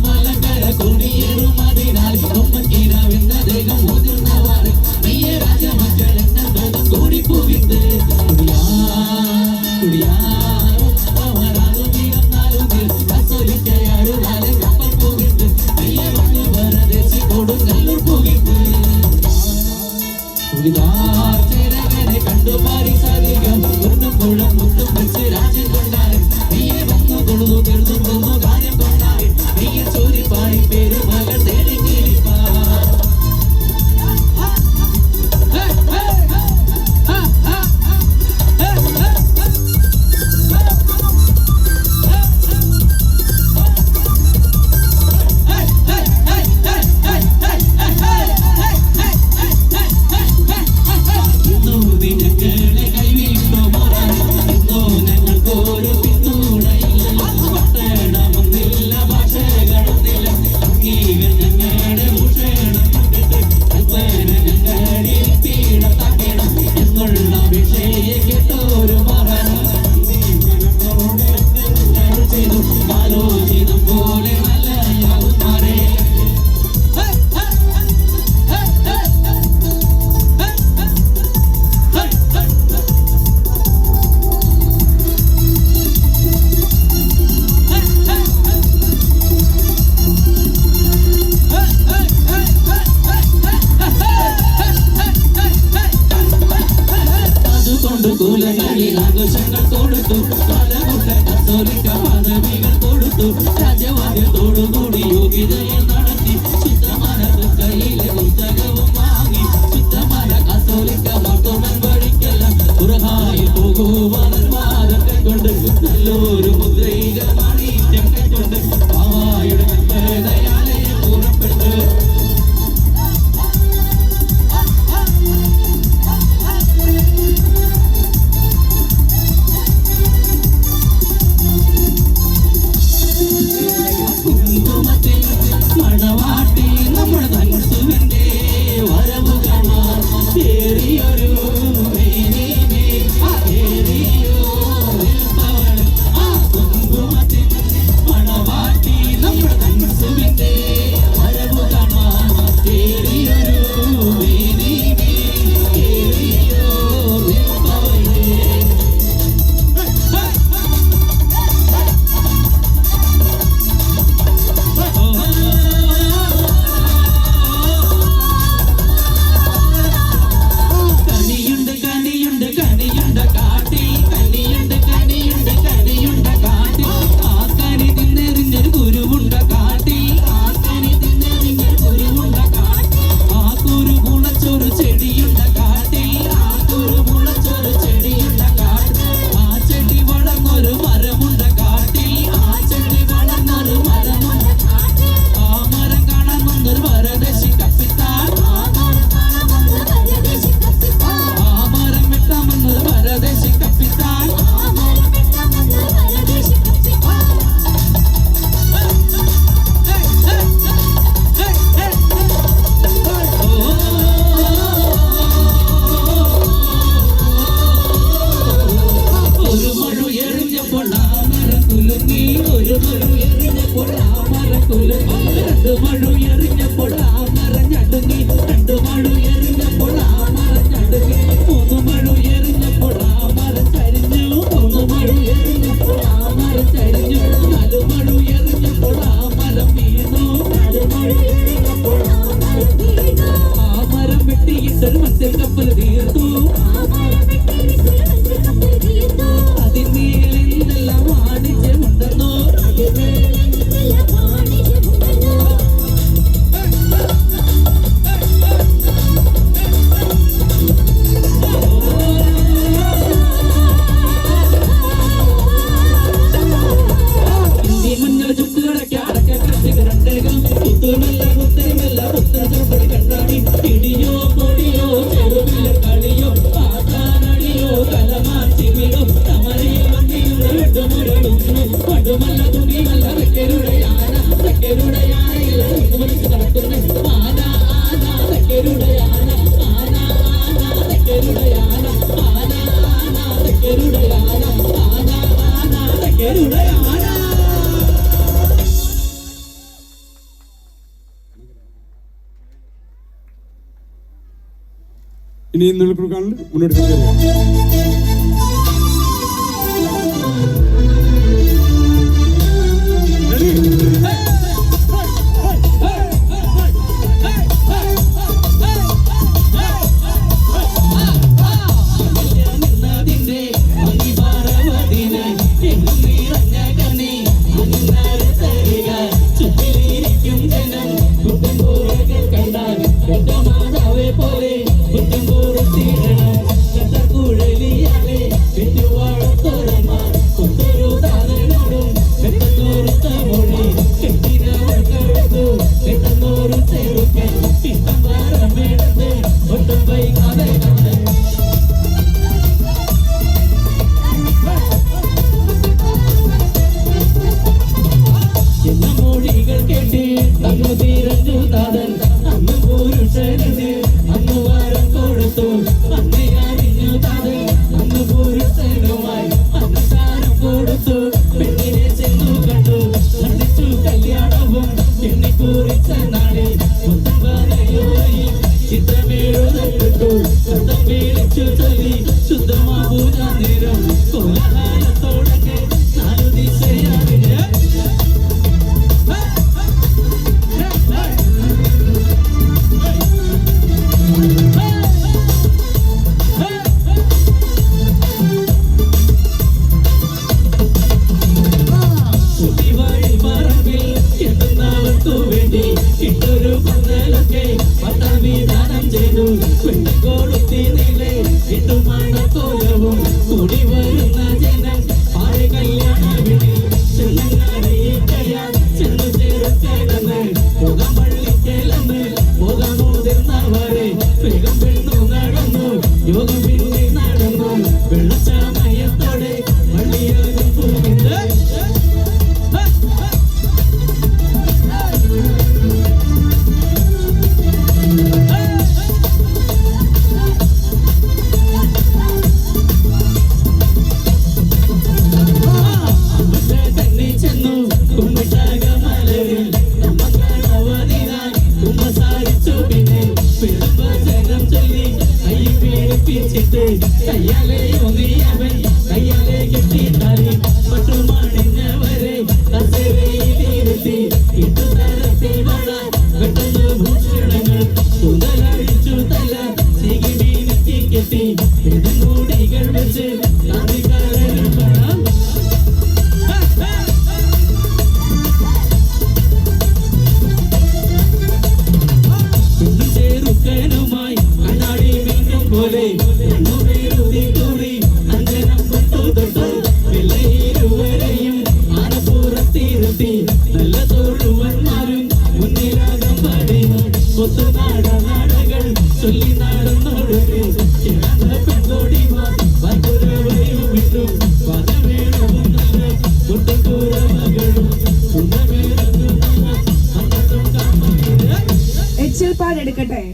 മലങ്കര കൊടിയേറും അതിനാൽ തൊമ്മക്കിനാവെന്ന ദേഹം മുതിർന്നവാറ് മെയ്യ രാജമക്കൾ എന്നതും കൂടിപ്പോകിത് അവരാകും കസോലിക്കയാടുകാലെ കപ്പൽ പോകിത് മെയ്യ വന്നു വരദേശി കൊടുങ്ങല്ലൂർ പോകിത് ചേരകനെ കണ്ടു പാരി സാധിക്കാം ഒന്നും കുഴം മുട്ടും വെച്ച് രാജ്യം കൊണ്ടായി നീയെ വന്നു തൊഴുതു തീർന്നു കൊന്നു കാര്യം കൊണ്ടായി നീയെ ചോരി പാടി പേരുമകൾ തേടി ജീവിപ്പാ ഇന്നോ നിനങ്ങളെ കൈവിട്ടോ മോറാൻ ഇന്നോ ഞങ്ങൾക്കൊരു പിന്തുണയില്ല പട്ടണമൊന്നില്ല ഭാഷകളൊന്നില്ല അംഗീകൾ ഞങ്ങളുടെ ഭൂഷണം കൊണ്ടിട്ട് കൽപ്പന ഞങ്ങളുടെ പീഠം താക്കണം എന്നുള്ള വിഷയെ കേട്ടോരു മാറാൻ ചെയ്തു ആലോചിതം പോലെ നല്ല യാവുമാരെ അതുകൊണ്ട് കുലകളിൽ ആഘോഷങ്ങൾ കൊടുത്തു പലമുട്ട കത്തോലിക്ക പദവികൾ കൊടുത്തു രാജവാദ്യത്തോടുകൂടി യോഗ്യതയിൽ നടത്തി ശുദ്ധമാനത് കയ്യിലെ പുസ്തകവും വാങ്ങി ശുദ്ധമായ കത്തോലിക്ക മാർത്തോമൻ വഴിക്കെല്ലാം പുറഹായി പോകുവാൻ വാദം കൈക്കൊണ്ട് നല്ലൊരു മുദ്രൈക മാണിക്യം കൈക്കൊണ്ട് പാവായുടെ ദയാലയം പുറപ്പെട്ട് കുലും രണ്ടു മഴു എറിഞ്ഞപ്പോൾ ആ മറഞ്ഞടുങ്ങി രണ്ടു മഴു എറിഞ്ഞപ്പോൾ ആ മറഞ്ഞടുങ്ങി മൂന്ന് മഴു എറിഞ്ഞപ്പോൾ ആ മരം ചരിഞ്ഞു മൂന്ന് മഴു എറിഞ്ഞപ്പോൾ ആ മരം ചരിഞ്ഞു നാല് മഴു എറിഞ്ഞപ്പോൾ ആ മരം വീണു നാല് മഴു എറിഞ്ഞപ്പോൾ ആ മരം വീണു ആ മരം വെട്ടിയിട്ടൊരു മത്സ്യ കപ്പൽ തീർത്തു അതിന്മേലെന്തെല്ലാം വാണിജ്യമുണ്ടെന്നോ ഇന്ത്യ മഞ്ഞൾ ചുട്ടുകടക്ക അടക്ക കൃഷിക രണ്ടേകം കുത്തുമല്ല കുത്തരിമല്ല പുത്തൻ ചെറുപ്പടി കണ്ടാടി ഇടിയോ പൊടിയോ ചെറുവില്ല കളിയോ പാത്താനടിയോ കലമാറ്റിവിടോ തമരയിൽ വണ്ടിയുടെ വെട്ടുമുരളുന്നു പടുമല്ല തുണിമല്ല തെക്കരുടെ ആന ഇല്ല വിളിച്ച് നടത്തുന്നു ആന ആന തെക്കരുടെ ആന ആന ആന തെക്കരുടെ ആന ആന ആന തെക്കരുടെ ആന ആന ആന തെക്കരുടെ ആന. ഇനി നിൽക്കാൻ മുന്നോട്ട് കയറി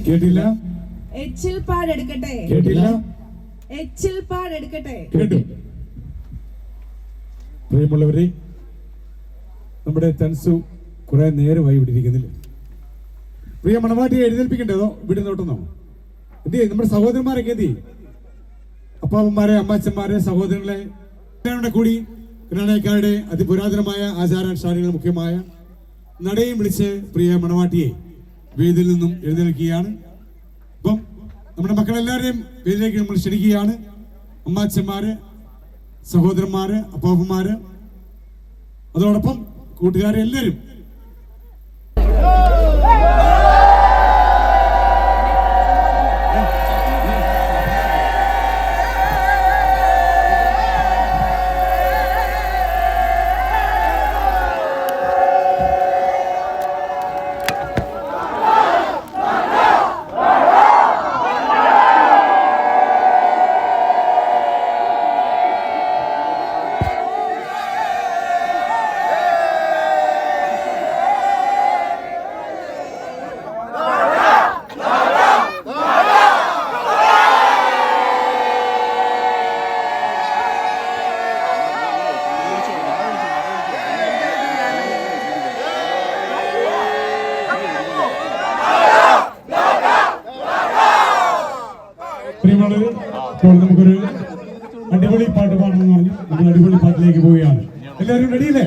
കേട്ടില്ല എച്ചിൽ പാടെടുക്കട്ടെ കേട്ടില്ല എച്ചിൽ പാടെടുക്കട്ടെ കേട്ടു. പ്രിയമുള്ളവരെ, നമ്മുടെ തൻസു കുറെ നേരമായി ഇവിടെ ഇരിക്കുന്നില്ല. പ്രിയ മണവാട്ടിയെ എഴുന്നേൽപ്പിക്കണ്ടേതോ ഇവിടെ നോട്ടുന്നോ? എന്ത് ചെയ്യും നമ്മുടെ സഹോദരന്മാരൊക്കെ? എന്ത് ചെയ്യും? അപ്പാപ്പന്മാരെ, അമ്മാച്ചന്മാരെ, സഹോദരങ്ങളെ കൂടി കർണാടകക്കാരുടെ അതിപുരാതനമായ ആചാരാനുഷ്ഠാനങ്ങൾ മുഖ്യമായ നടയും വിളിച്ച് പ്രിയ മണവാട്ടിയെ വേദിയിൽ നിന്നും എഴുന്നേൽക്കുകയാണ്. അപ്പം നമ്മുടെ മക്കളെല്ലാവരെയും വേദിയിലേക്ക് നമ്മൾ ക്ഷണിക്കുകയാണ്. അമ്മാച്ചന്മാര്, സഹോദരന്മാര്, അപ്പാപ്പന്മാര്, അതോടൊപ്പം കൂട്ടുകാരെ എല്ലാവരും ഇപ്പോൾ നമുക്കൊരു അടിപൊളി പാട്ട് പാടണമെന്ന് പറഞ്ഞു നമ്മൾ അടിപൊളി പാട്ടിലേക്ക് പോവുകയാണ്. എല്ലാവരും റെഡിയല്ലേ?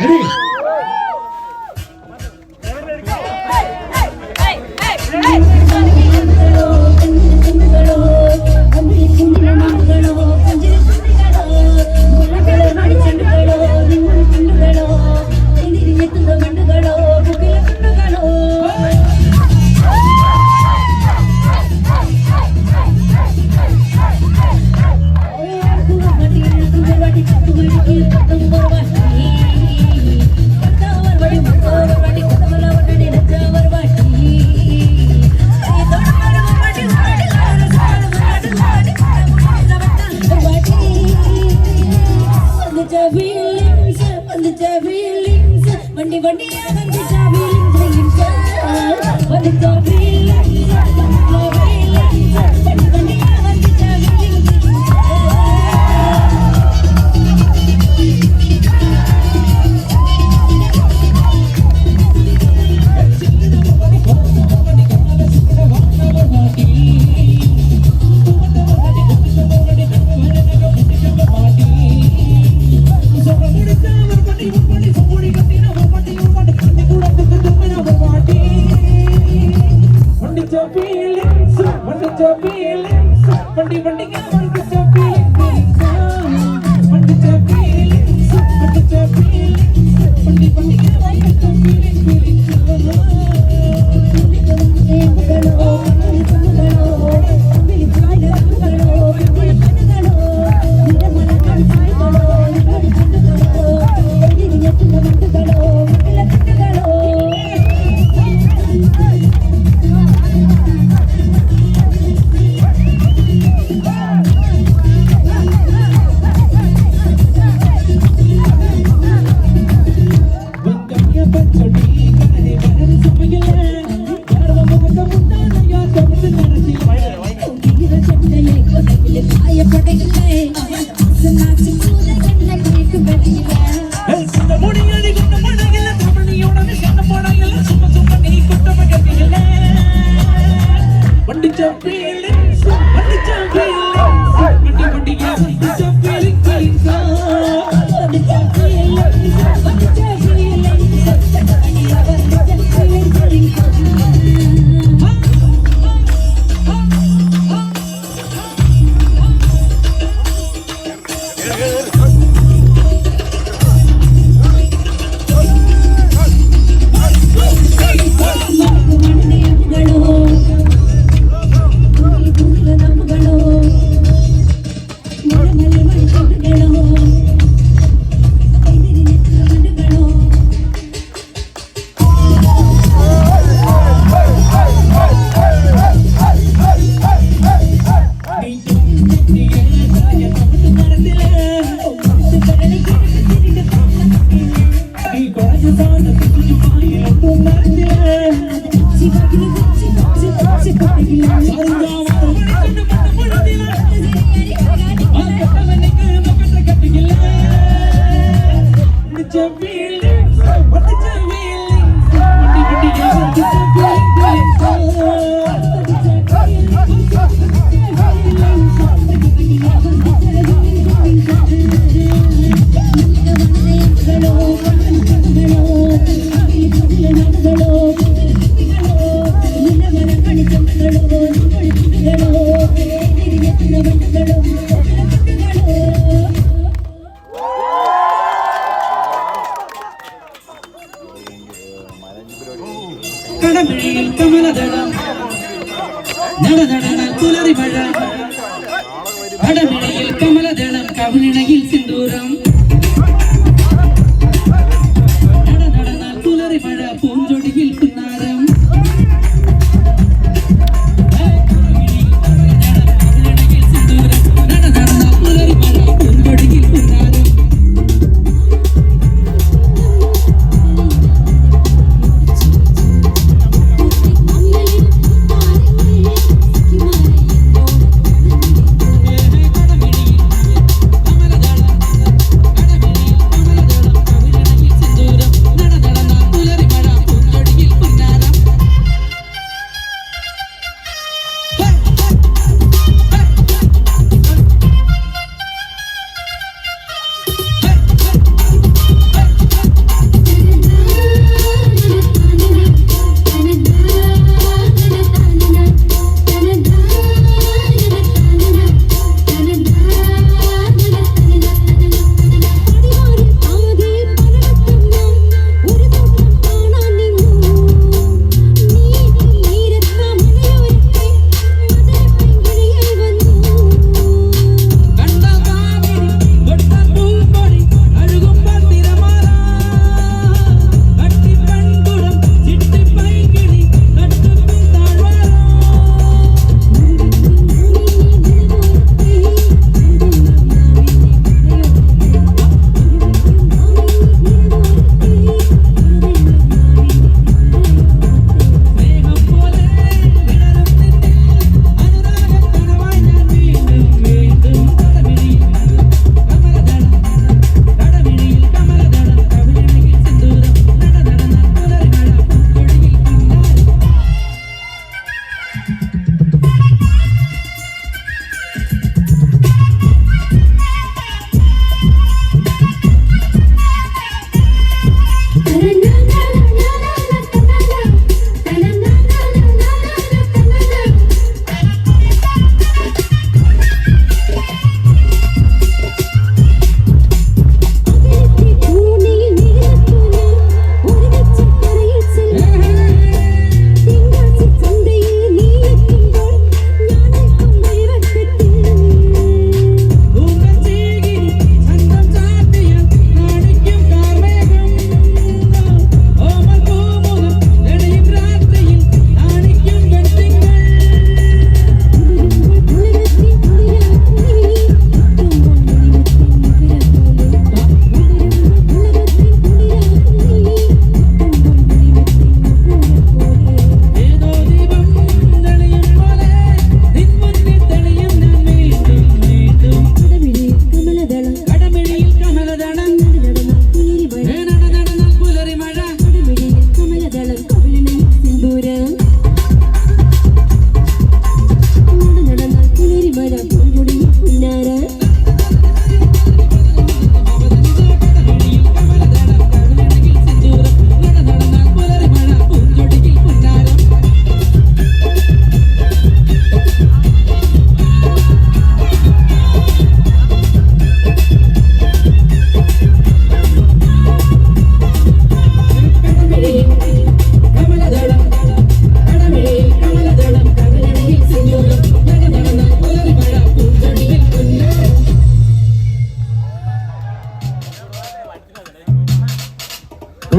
റെഡി? What the കടമിഴിയിൽ കമലദളം നടനടനാൽ പുലറി മഴ കടമിഴിയിൽ കമലദളം കവിളിണയിൽ സിന്ദൂരം നടനടനാൽ പുലറി മഴ പൂഞ്ചൊടിയിൽ പുന്നാരം കവിളിണയിൽ സിന്ദൂരം നടനടനാൽ പുലറി മഴ പൂഞ്ചൊടിയിൽ പുന്നാരം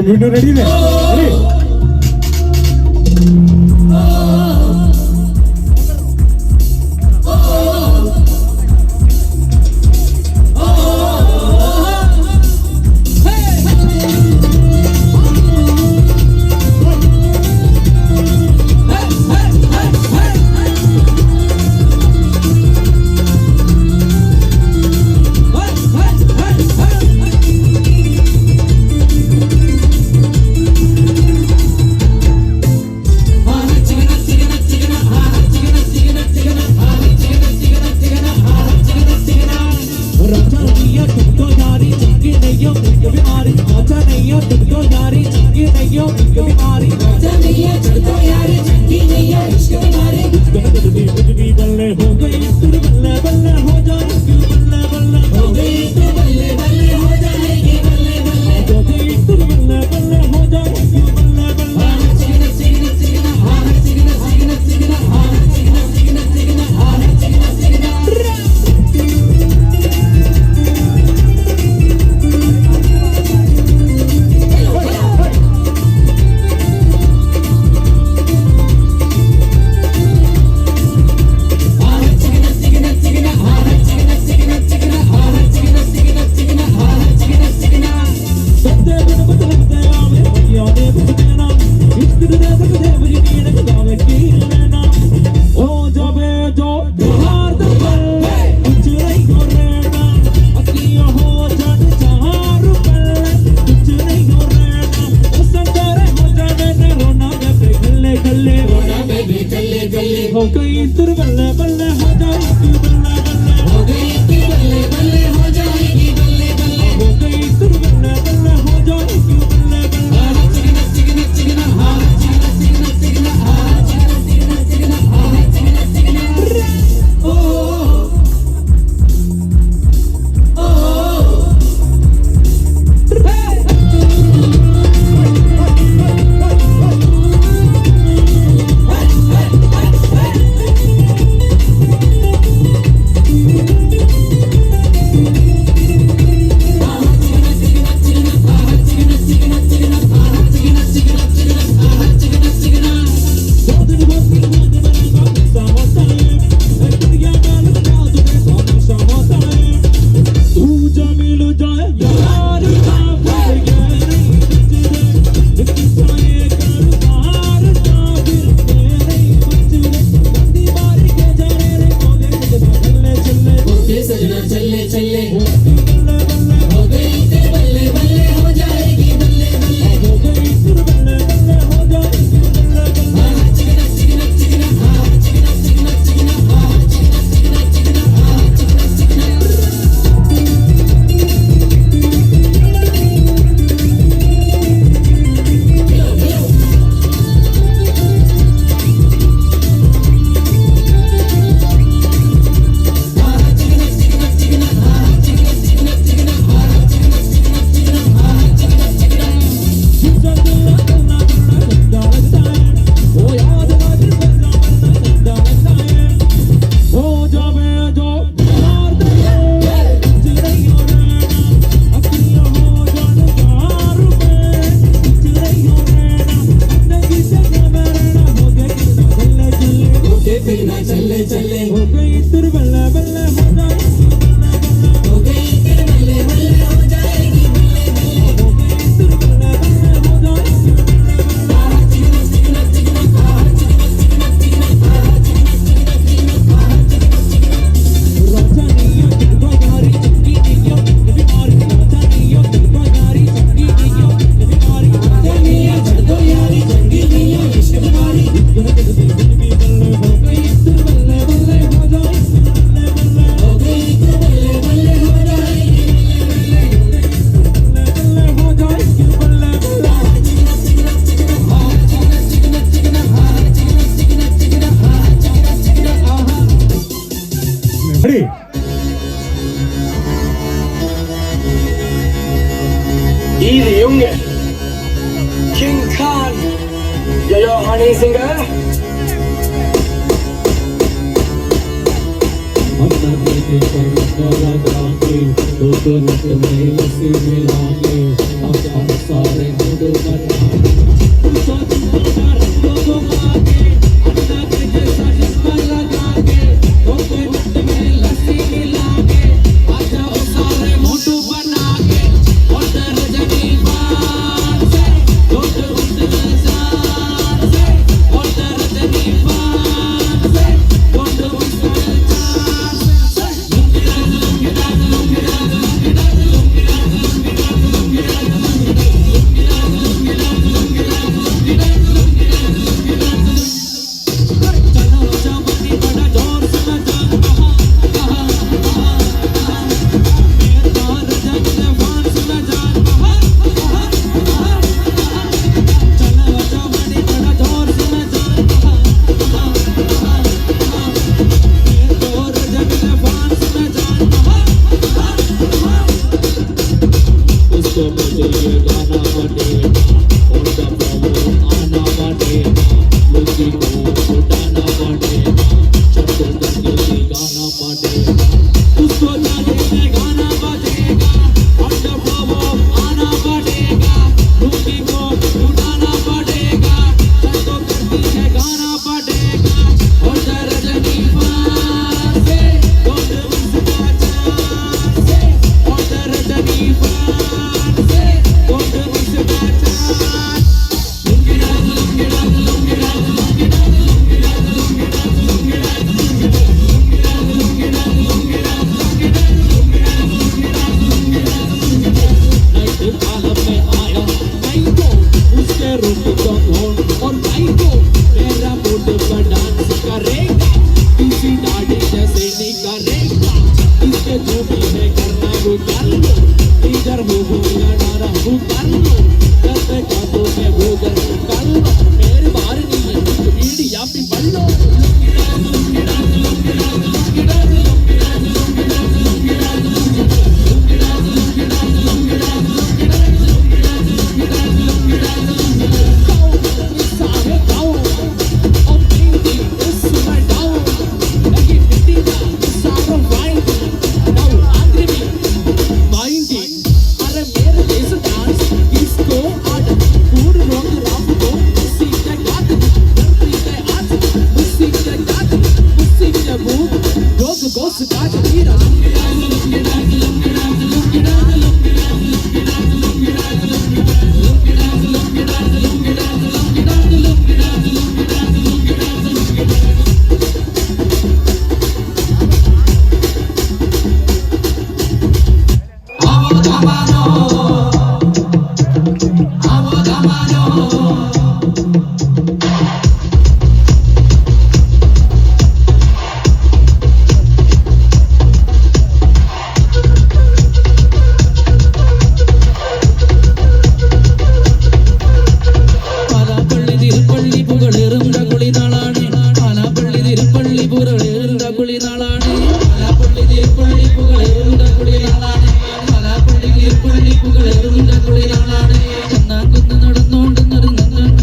വീണ്ടും റെഡിയല്ലേ? Yo, honey singer. നടന്നുകൊണ്ട്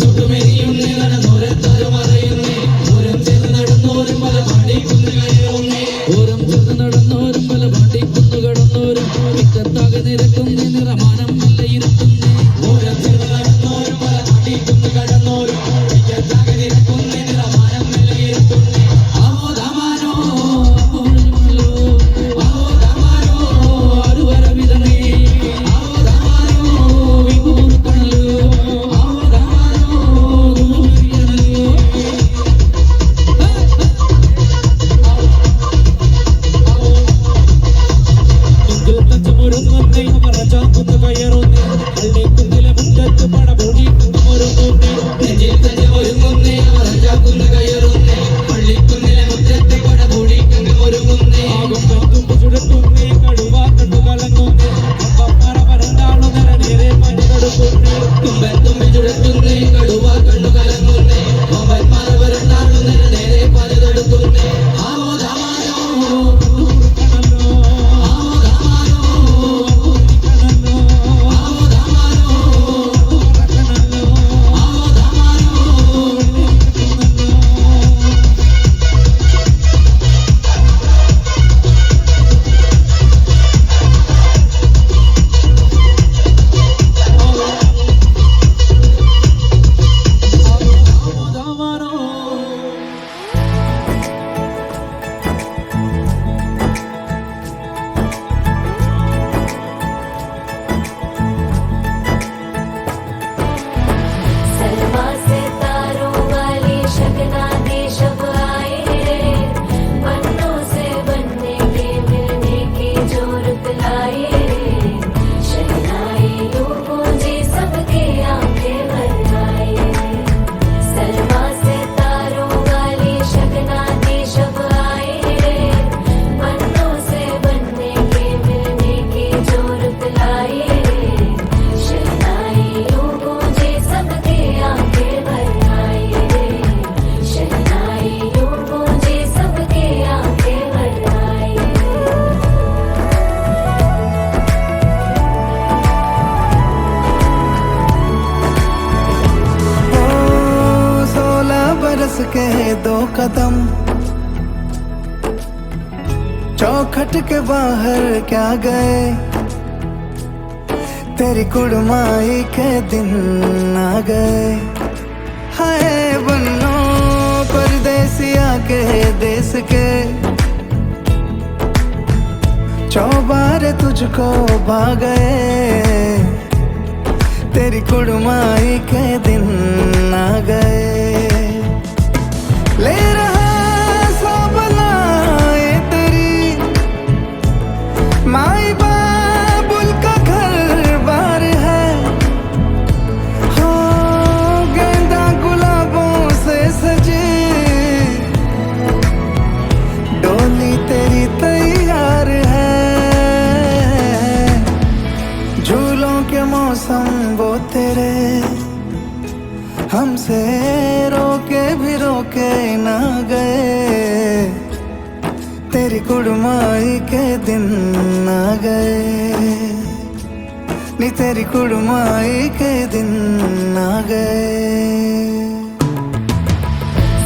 ചുട്ടുമെരിയുന്നേ നടന്നോരത്താരും അറിയുന്നേ ഓരം ചേർന്ന് നടന്നോരും പല പാടിക്കുന്നു കയറുന്നേ ഓരം ചേർന്ന് നടന്നോരും പല പാടിക്കുന്നു കടന്നോരും മിക്കത്താകെ നിരക്കുന്നേ നിറമാനം നല്ല ഇരുത്തുന്നേ ഓരം ചേർന്ന് നടന്നോരും പല പാടിക്കുന്നു കടന്നോരും മിക്കത്താകെ നിരക്കുന്നേ നിറമാനം നല്ല ഇരുത്തുന്നേ ആവോ ദാമാനോ ആവോളോ ആവോ ദാമാനോ അരുവര വിതനേ ആവോ ദാമാനോ വിപൂർക്കണലോ ആവോ ദാമാനോ ദുർമിയനലോ മുരുങ്ങുന്നേ പറച്ചാക്കുന്ന കയറുന്നേ പള്ളിക്കുന്നിലെ മുറ്റത്ത് പടപൊടി മുരുങ്ങുന്നേ നെഞ്ചിൽ തന്നെ ഒരുങ്ങുന്നേ പറച്ചാക്കുന്ന കയറുന്നേ പള്ളിക്കുന്നിലെ മുറ്റത്ത് പടപൊടി മുരുങ്ങുന്നേ ആകും കത്തുമ്പ് ചുടത്തുന്നേ കടുവ കണ്ടു കലങ്ങുന്നേ അപ്പറ പരണ്ടാണു നേരെ പണി കടുക്കുന്നേ തുമ്പി ചുടത്തുന്നേ കടുവ കണ്ടു കലങ്ങുന്നേ മര പരണ്ടാണു നേരെ പണി കടുക്കുന്നേ ആവോ ദാമാനോ കണല്ലോ ആവോ ദാമാനോ കണല്ലോ ആവോ ദാമാനോ കണല്ലോ ആവോ ദാമാനോ सलमा से तारों वाली शगना दे शब आए रे बन्नों से बनने के मिलने की जोरत लाए रे शहनाई यूं गूंजी सबके आंखें भर आए सलमा से तारों वाली शगना दे शब आए रे बन्नों से बनने के मिलने की जोरत लाए रे शहनाई यूं गूंजी सबके आंखें भर आए रे शहनाई यूं गूंजी सबके आंखें भर आए ओ 16 बरस के 2 कदम चौखट के बाहर क्या गए तेरी कुड़माई के दिन आ गए हाय बन्नो परदेसिया के देश के चौबारे तुझको भा गए तेरी कुड़माई के दिन आ गए ले रहा सब लाए तेरी माई बाबुल का घर बार है हो गेंदा गुलाबों से सजी डोली तेरी तैयार है झूलों के मौसम वो तेरे हमसे रोके भी रोके ना गए तेरी कुड़माई के दिन आ गए नी तेरी कुड़माई के दिन आ गए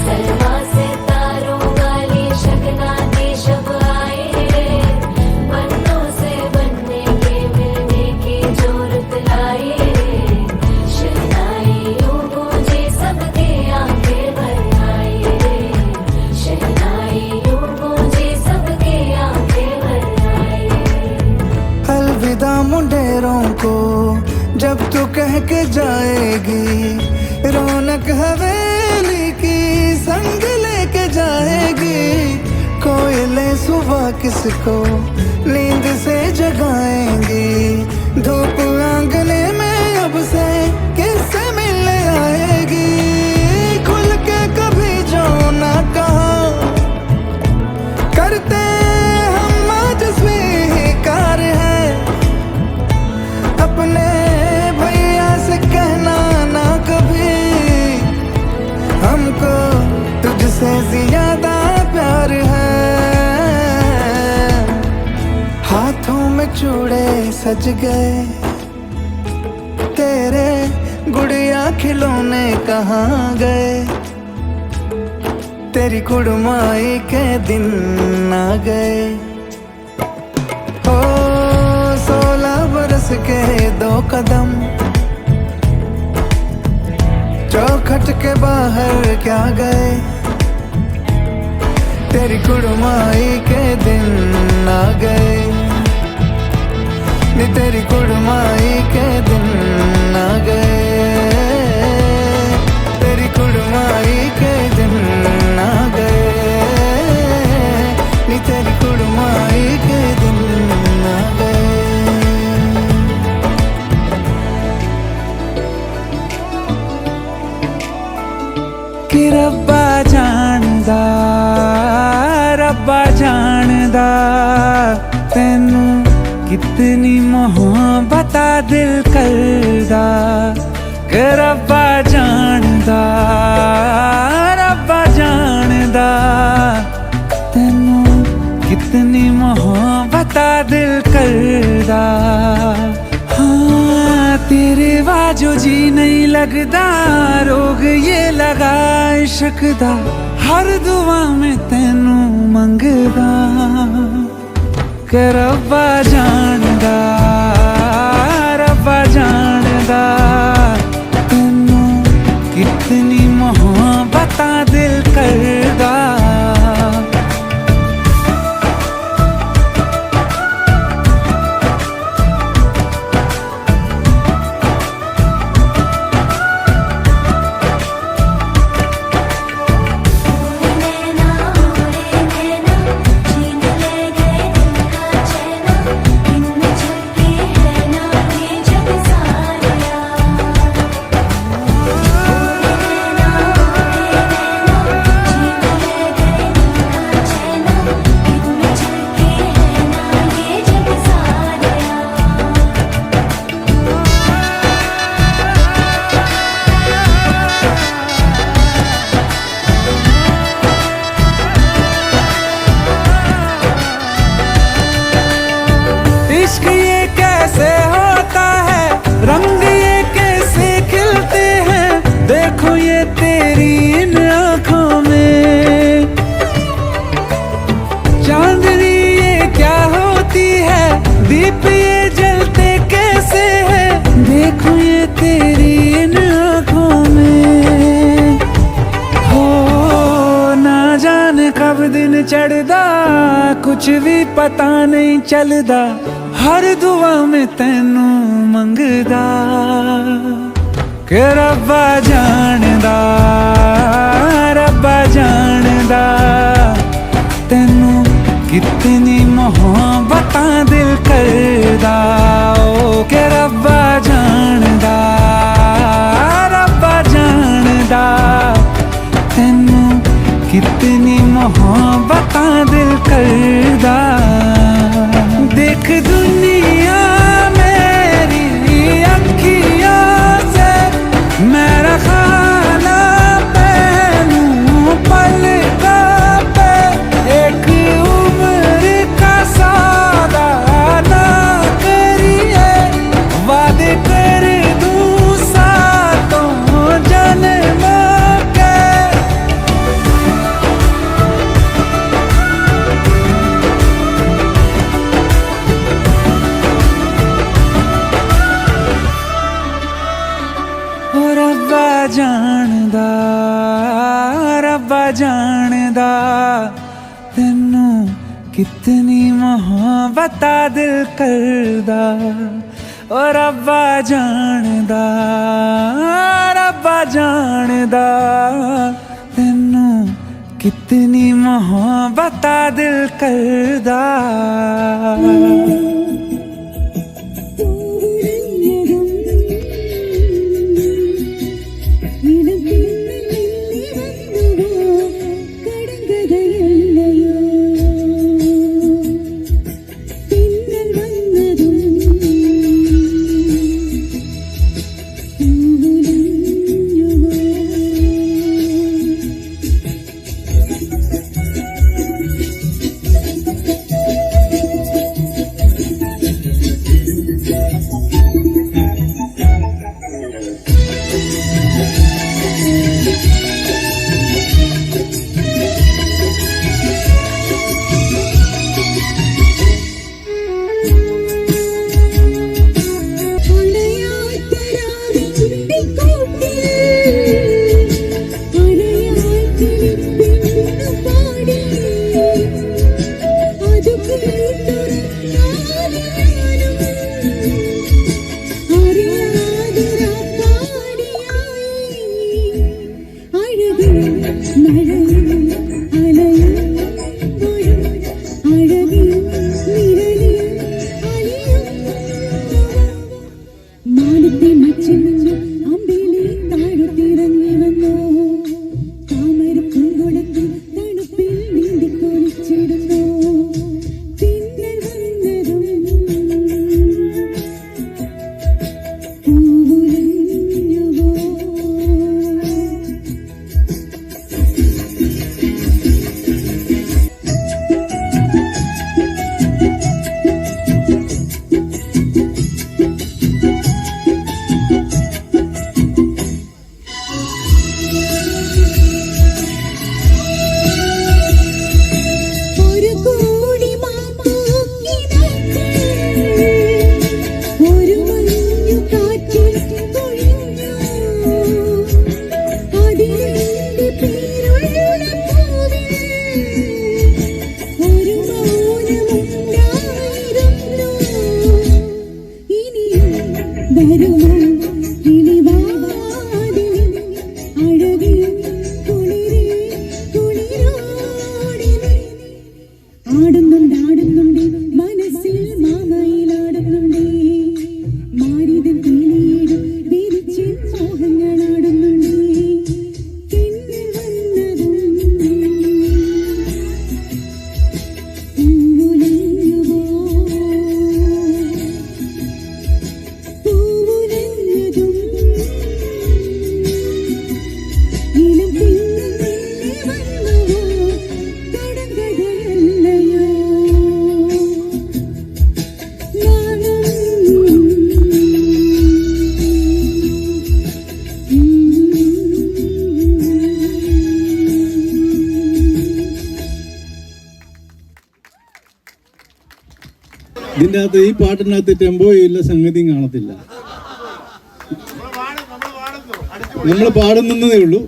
सलमा से तारों वाली शगना दे शब आए रे बन्नों से बनने के मिलने की जोरत लाए रे शहनाई यूं गूंजी सबके आंखें भर आए रे शहनाई यूं गूंजी सबके आंखें भर आए अलविदा मुंडेरों को जब तू कह के जाएगी रौनक हवेली की संग लेके जाएगी कोयले सुबह किसको नींद से जगाएंगी धूप आंगने में अब से किससे मिलने आएगी खुल के कभी जो ना कहा करते हम आज स्वीकार है अपने भैया से कहना ना कभी हमको तुझसे ज्यादा प्यार है हाथों में चूड़े सज गए तेरे गुड़िया खिलौने कहाँ गए, तेरी कुड़माई के दिन आ गए। ओ 16 बरस के 2 कदम चौखट के बाहर क्या गए, तेरी कुड़माई के दिन आ गए, नी तेरी कुड़माई के दिन आ गए, तेरी कुड़माई के दिन आ गए, नी तेरी कुड़माई के दिन आ गए। कि रब्बा जानदा, रब्बा जानदा तैनू कितनी मोहब्बत दिल करदा, कि रब्बा जानदा, रब्बा जानदा तैनू कितनी मोहब्बत दिल करदा। हाँ तेरे बाजो जी नहीं लगदा, रोग ये लगा इश्क दा, हर दुआ में तैनू मंगदा, कि रब्बा जानदा, रब्बा जानदा तैनू कितनी मोहब्बत दिल करदा। इश्क ये कैसे होता है, रंग ये कैसे खिलते हैं, देखो ये तेरी इन आँखों में, चांदनी ये क्या होती है, दीप ये जलते कैसे है, देखो ये तेरी इन आँखों में। हो ना जाने कब दिन चढ़दा, कुछ भी पता नहीं चलदा, हर दुआ में तैनू मंगदा, कि रब्बा जानदा, रब्बा जानदा तैनू कितनी मोहब्बत दिल करदा। ओ कि रब्बा जानदा, रब्बा जानदा तैनू कितनी मोहब्बत दिल करदा। देख दुनिया मेरी अखियों से, मेरा खाना पहनूं पलकों पे, एक उम्र का सौदा ना करिए, वादे कर दूं सातों जन्मों के। रब्बा जानदा, रब्बा जानदा तैनू कितनी मोहब्बत दिल करदा। ओ रब्बा जानदा, रब्बा जानदा तैनू कितनी मोहब्बत दिल करदा। ഇതിൻ്റെ അകത്ത് ഈ പാട്ടിനകത്ത് ടെമ്പോ ഇല്ല, സംഗതിയും കാണത്തില്ല. നമ്മൾ പാടുന്നതേ ഉള്ളൂ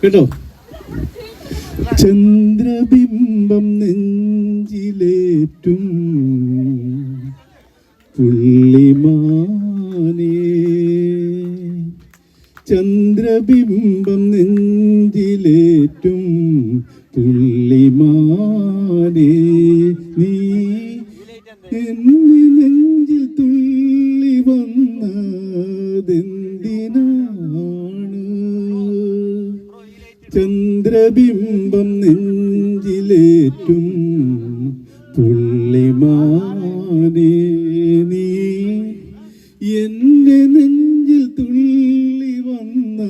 കേട്ടോ. ചന്ദ്രബിംബം നെഞ്ചിലേറ്റും പുള്ളിമാനേ, ചന്ദ്രബിംബം നെഞ്ചിലേറ്റും പുള്ളിമാനേ, നീ എന്നെ നെഞ്ചിൽ തുള്ളി വന്നതെന്തിനാണ്? ചന്ദ്രബിംബം നെഞ്ചിലേറ്റും പുള്ളിമാനേ, നീ എന്നെ നെഞ്ചിൽ തുള്ളി വന്നതെന്തിനാണ്?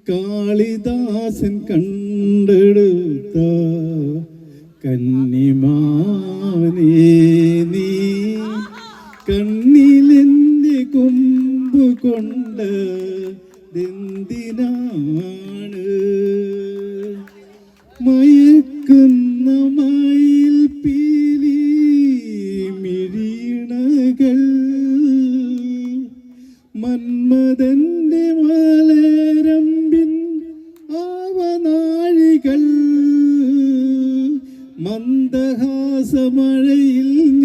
കാളിദാസൻ കണ്ടെടുത്ത കന്നിമാനേ, നീ കണ്ണിലെന്റെ കൊമ്പ് കൊണ്ടതെന്തിനാണ്? മയക്കുന്ന മയിൽ പീലി മിഴിയണകൾ, മന്മഥന്റെ മലരമ്പിൻ ആവനാഴികൾ, മന്ദഹാസമഴയിൽ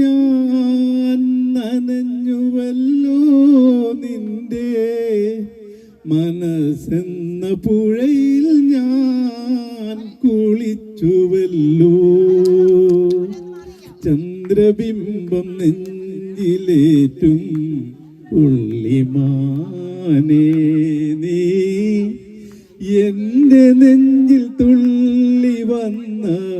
ഞാൻ നനഞ്ഞുവല്ലോ, നിന്റെ മനസ്സെന്ന പുഴയിൽ ഞാൻ കുളിച്ചുവല്ലോ. ചന്ദ്രബിംബം നെഞ്ചിലേറ്റും പുള്ളിമാനേ, നീ എന്റെ നെഞ്ചിൽ തുള്ളി വന്നതെന്തിനാണ്?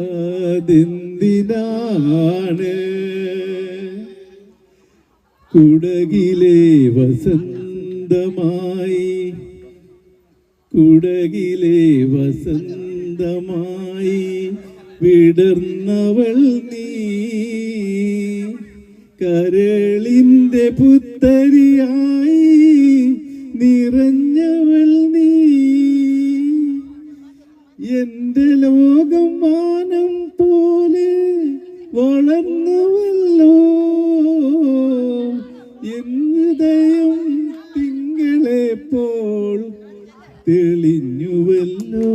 കുടകിലെ വസന്തമായി, കുടകിലെ വസന്തമായി വിടർന്നവൾ നീ, കരളിന്റെ പുത്തരിയായി നിറഞ്ഞവൾ നീ, എന്റെ ലോകം മാനം പോലെ വളർന്നുവല്ലോ, എൻ ഹൃദയം തിങ്കളെപ്പോൾ തെളിഞ്ഞുവല്ലോ.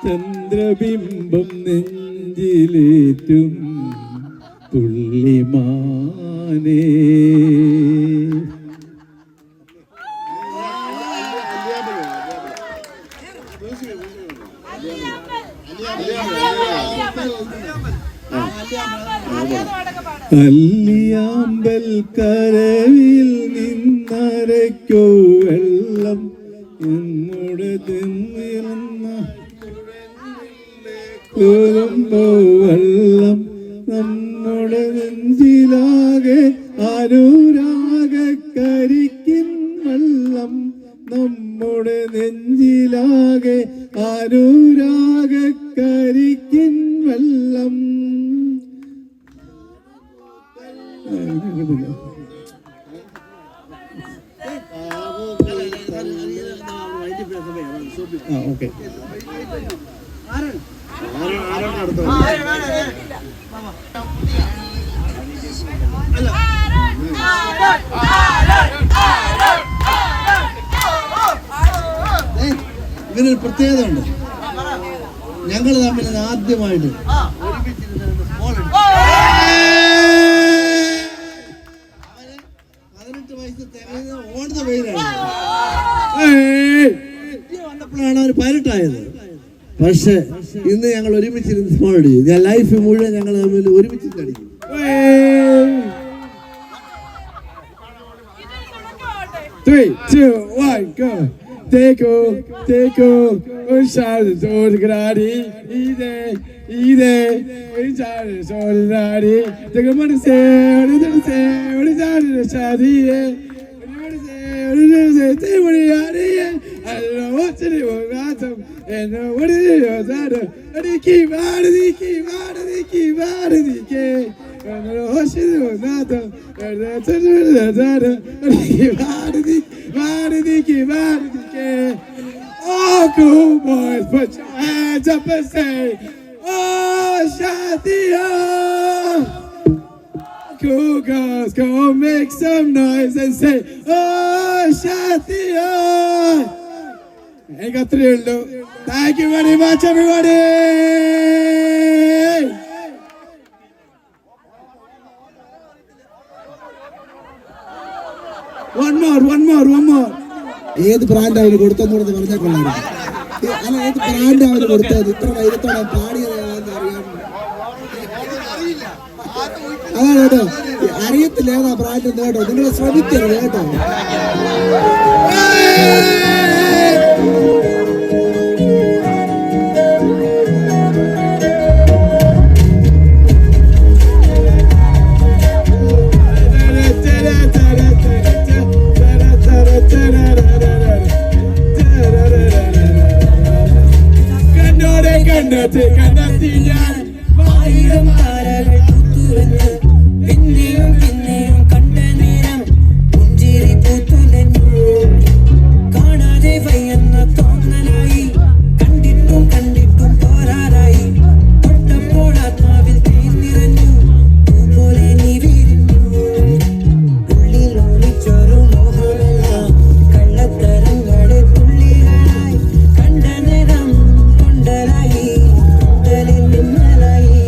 ചന്ദ്രബിംബം നെഞ്ചിലേറ്റും പുള്ളിമാനേ, അല്ലിയാമ്പൽ കരവിൽ നിന്നരയ്ക്കോ വെള്ളം നമ്മുടെ തിന്നിരുന്ന കുറുമ്പോ വെള്ളം നമ്മുടെ നെഞ്ചിലാകെ അനുരാഗക്കരിക്കിൻ വെള്ളം നമ്മുടെ നെഞ്ചിലാകെ അനുരാഗക്കരിക്കിൻ വെള്ളം. ഓക്കെ ഇങ്ങനൊരു പ്രത്യേകത ഉണ്ട്. ഞങ്ങൾ തമ്മിൽ ആദ്യമായിട്ട് 18 വയസ്സ് തികയുന്ന ഓടുന്ന പേരാണ് വന്നപ്പോഴാണ് അവർ പൈലറ്റായത്. പക്ഷെ ഇന്ന് ഞങ്ങൾ ഒരുമിച്ചിരുന്ന് ഫോൺ അടിക്കും. ഞാൻ ലൈഫ് മുഴുവൻ ഞങ്ങൾ തമ്മിൽ ഒരുമിച്ചിട്ട് അടിക്കും. Three, two, one, go. Teko, un shade solidari, ide, un shade solidari. Teko mani se, un shade shadiye, un shade te mani yariye. I don't know what to do about them, and what to do about them. Adiki, adiki. And the ocean was not the oh, cool boys, put your hands up and say, oh, Shadia. Cool girls, go make some noise and say, oh, Shadia. I got thrilled. Thank you very much, everybody. One more. ഏത് brand അവര് കൊടുത്തെന്ന് പറഞ്ഞാൽ കൊള്ളായിരുന്നു. അല്ല, ഏത് brand അവര് കൊടുത്തത് ഇത്ര വൈകത്തോടെ പാടിയത് അറിയാൻ അതാണ് കേട്ടോ. അറിയത്തില്ല ഏതാ ബ്രാൻഡ് എന്ന് കേട്ടോ. നിങ്ങൾ ശ്രമിക്കരുത് കേട്ടോ. പിന്നെയും കണ്ട നേരം പുഞ്ചിരി പൂത്തുലഞ്ഞു. കാണാതെ വയ്യെന്ന തോന്നലായി, കണ്ടിട്ടും പോരാറായി. തൊട്ടപ്പോൾ ആത്മാവിൽ തേൻ നിറഞ്ഞു, പൂപോലെ നീ വിരിഞ്ഞു. ഉള്ളിൽ ഒളിച്ചൊരു മോഹമെല്ലാം കള്ളത്തരങ്ങളെ തുള്ളികളായി. കണ്ട നേരം കൊണ്ടലായി, കൊണ്ടലിൽ മിന്നലായി.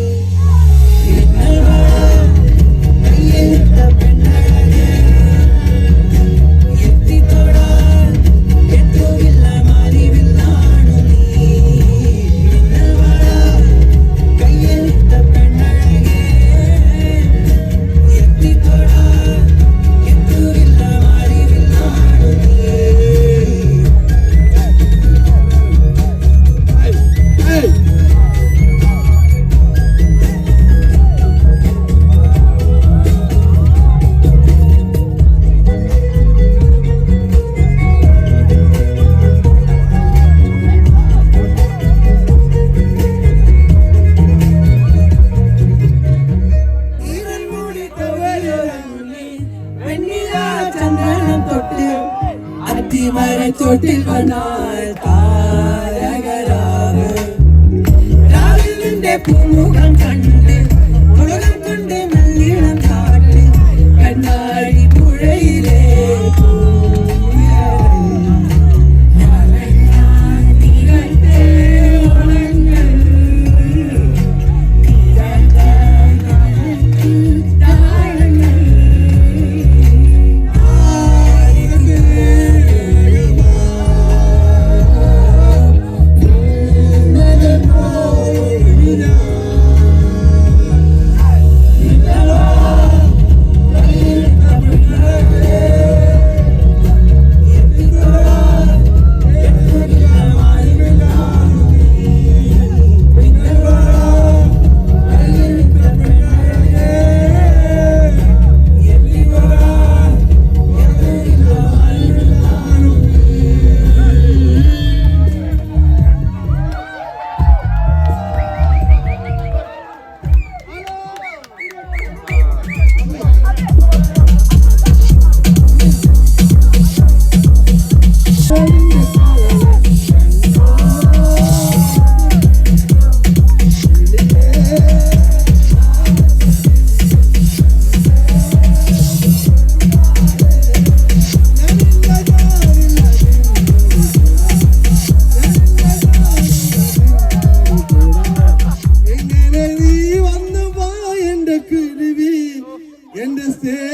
ചോട്ടിൽ വന്നാൽ താരകരാവ് രാവിലെ പൂമുഖം കണ്ട് മുളകം കൊണ്ട് നല്ലിടം കാട്ട് കണ്ണാടി പുഴയിലെ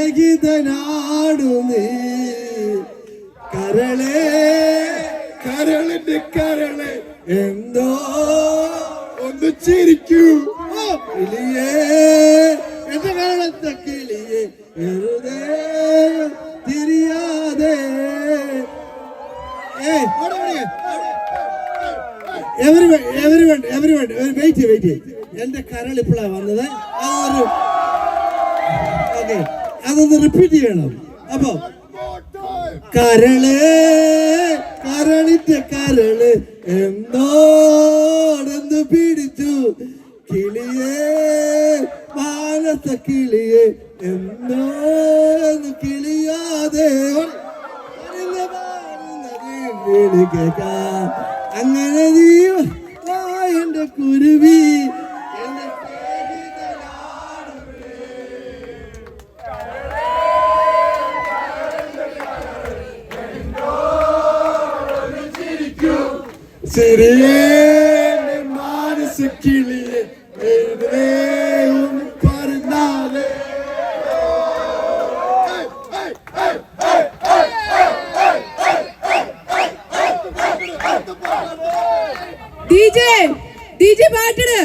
സ്നേഹിതനാടു നീ കരളേ കരളിന്റെ കരളെ എന്തോ ഒന്ന് ചിരിക്കൂ കിളിയേ എന്റെ കരളത്തെ കിളിയേ വെറുതെ തിരിയാതെ വെയിറ്റ് എന്റെ കരൾ ഇപ്പോഴാണ് വന്നത് അതൊന്ന് റിപ്പീറ്റ് ചെയ്യണം. അപ്പൊ കരള് കരളിന്റെ കരള് എന്തോടെന്ന് പിടിച്ചു കിളിയേ മാനസ കിളിയേ എന്തോന്ന് കിളിയാതെ അങ്ങനെ നീ എന്റെ കുരുവി ശരിയേ മാനസ കിളിയെ പറഞ്ഞാലേ DJ പാട്ടിട്.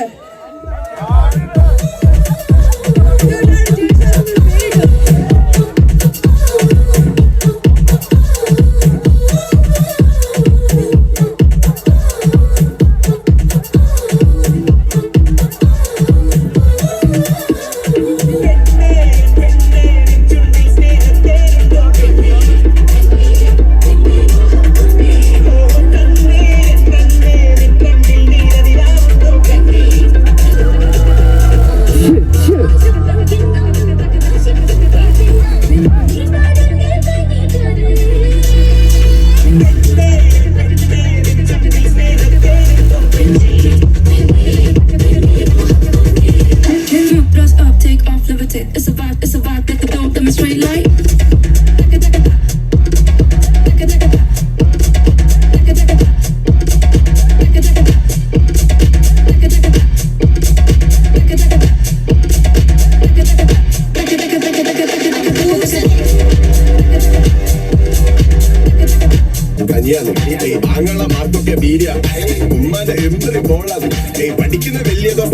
It's a vibe that could don't demonstrate like. ആങ്ങള മാർക്കൊക്കെ ബീര ഉമ്മാന്റെ എമ്പറി ബോളാണ്. പഠിക്കുന്ന വലിയതോ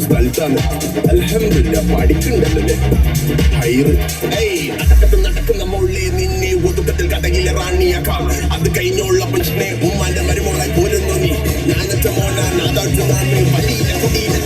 സ്ഥലത്താണ് അൽഹംദുലില്ലാ പഠിക്കണ്ടല്ലേ ഹൈറ്. നടക്കുന്ന മോളെ നിന്നെ ഒതുക്കത്തിൽ കഥകിലെ റാണിയാക്കാം. അത് കഴിഞ്ഞുള്ള മനുഷ്യനെ ഉമ്മാന്റെ മരുമോളെ പോരുന്നു നീ. ഞാനച്ച മോന നാദാഴ്ച വലിയ കുടിയിലെ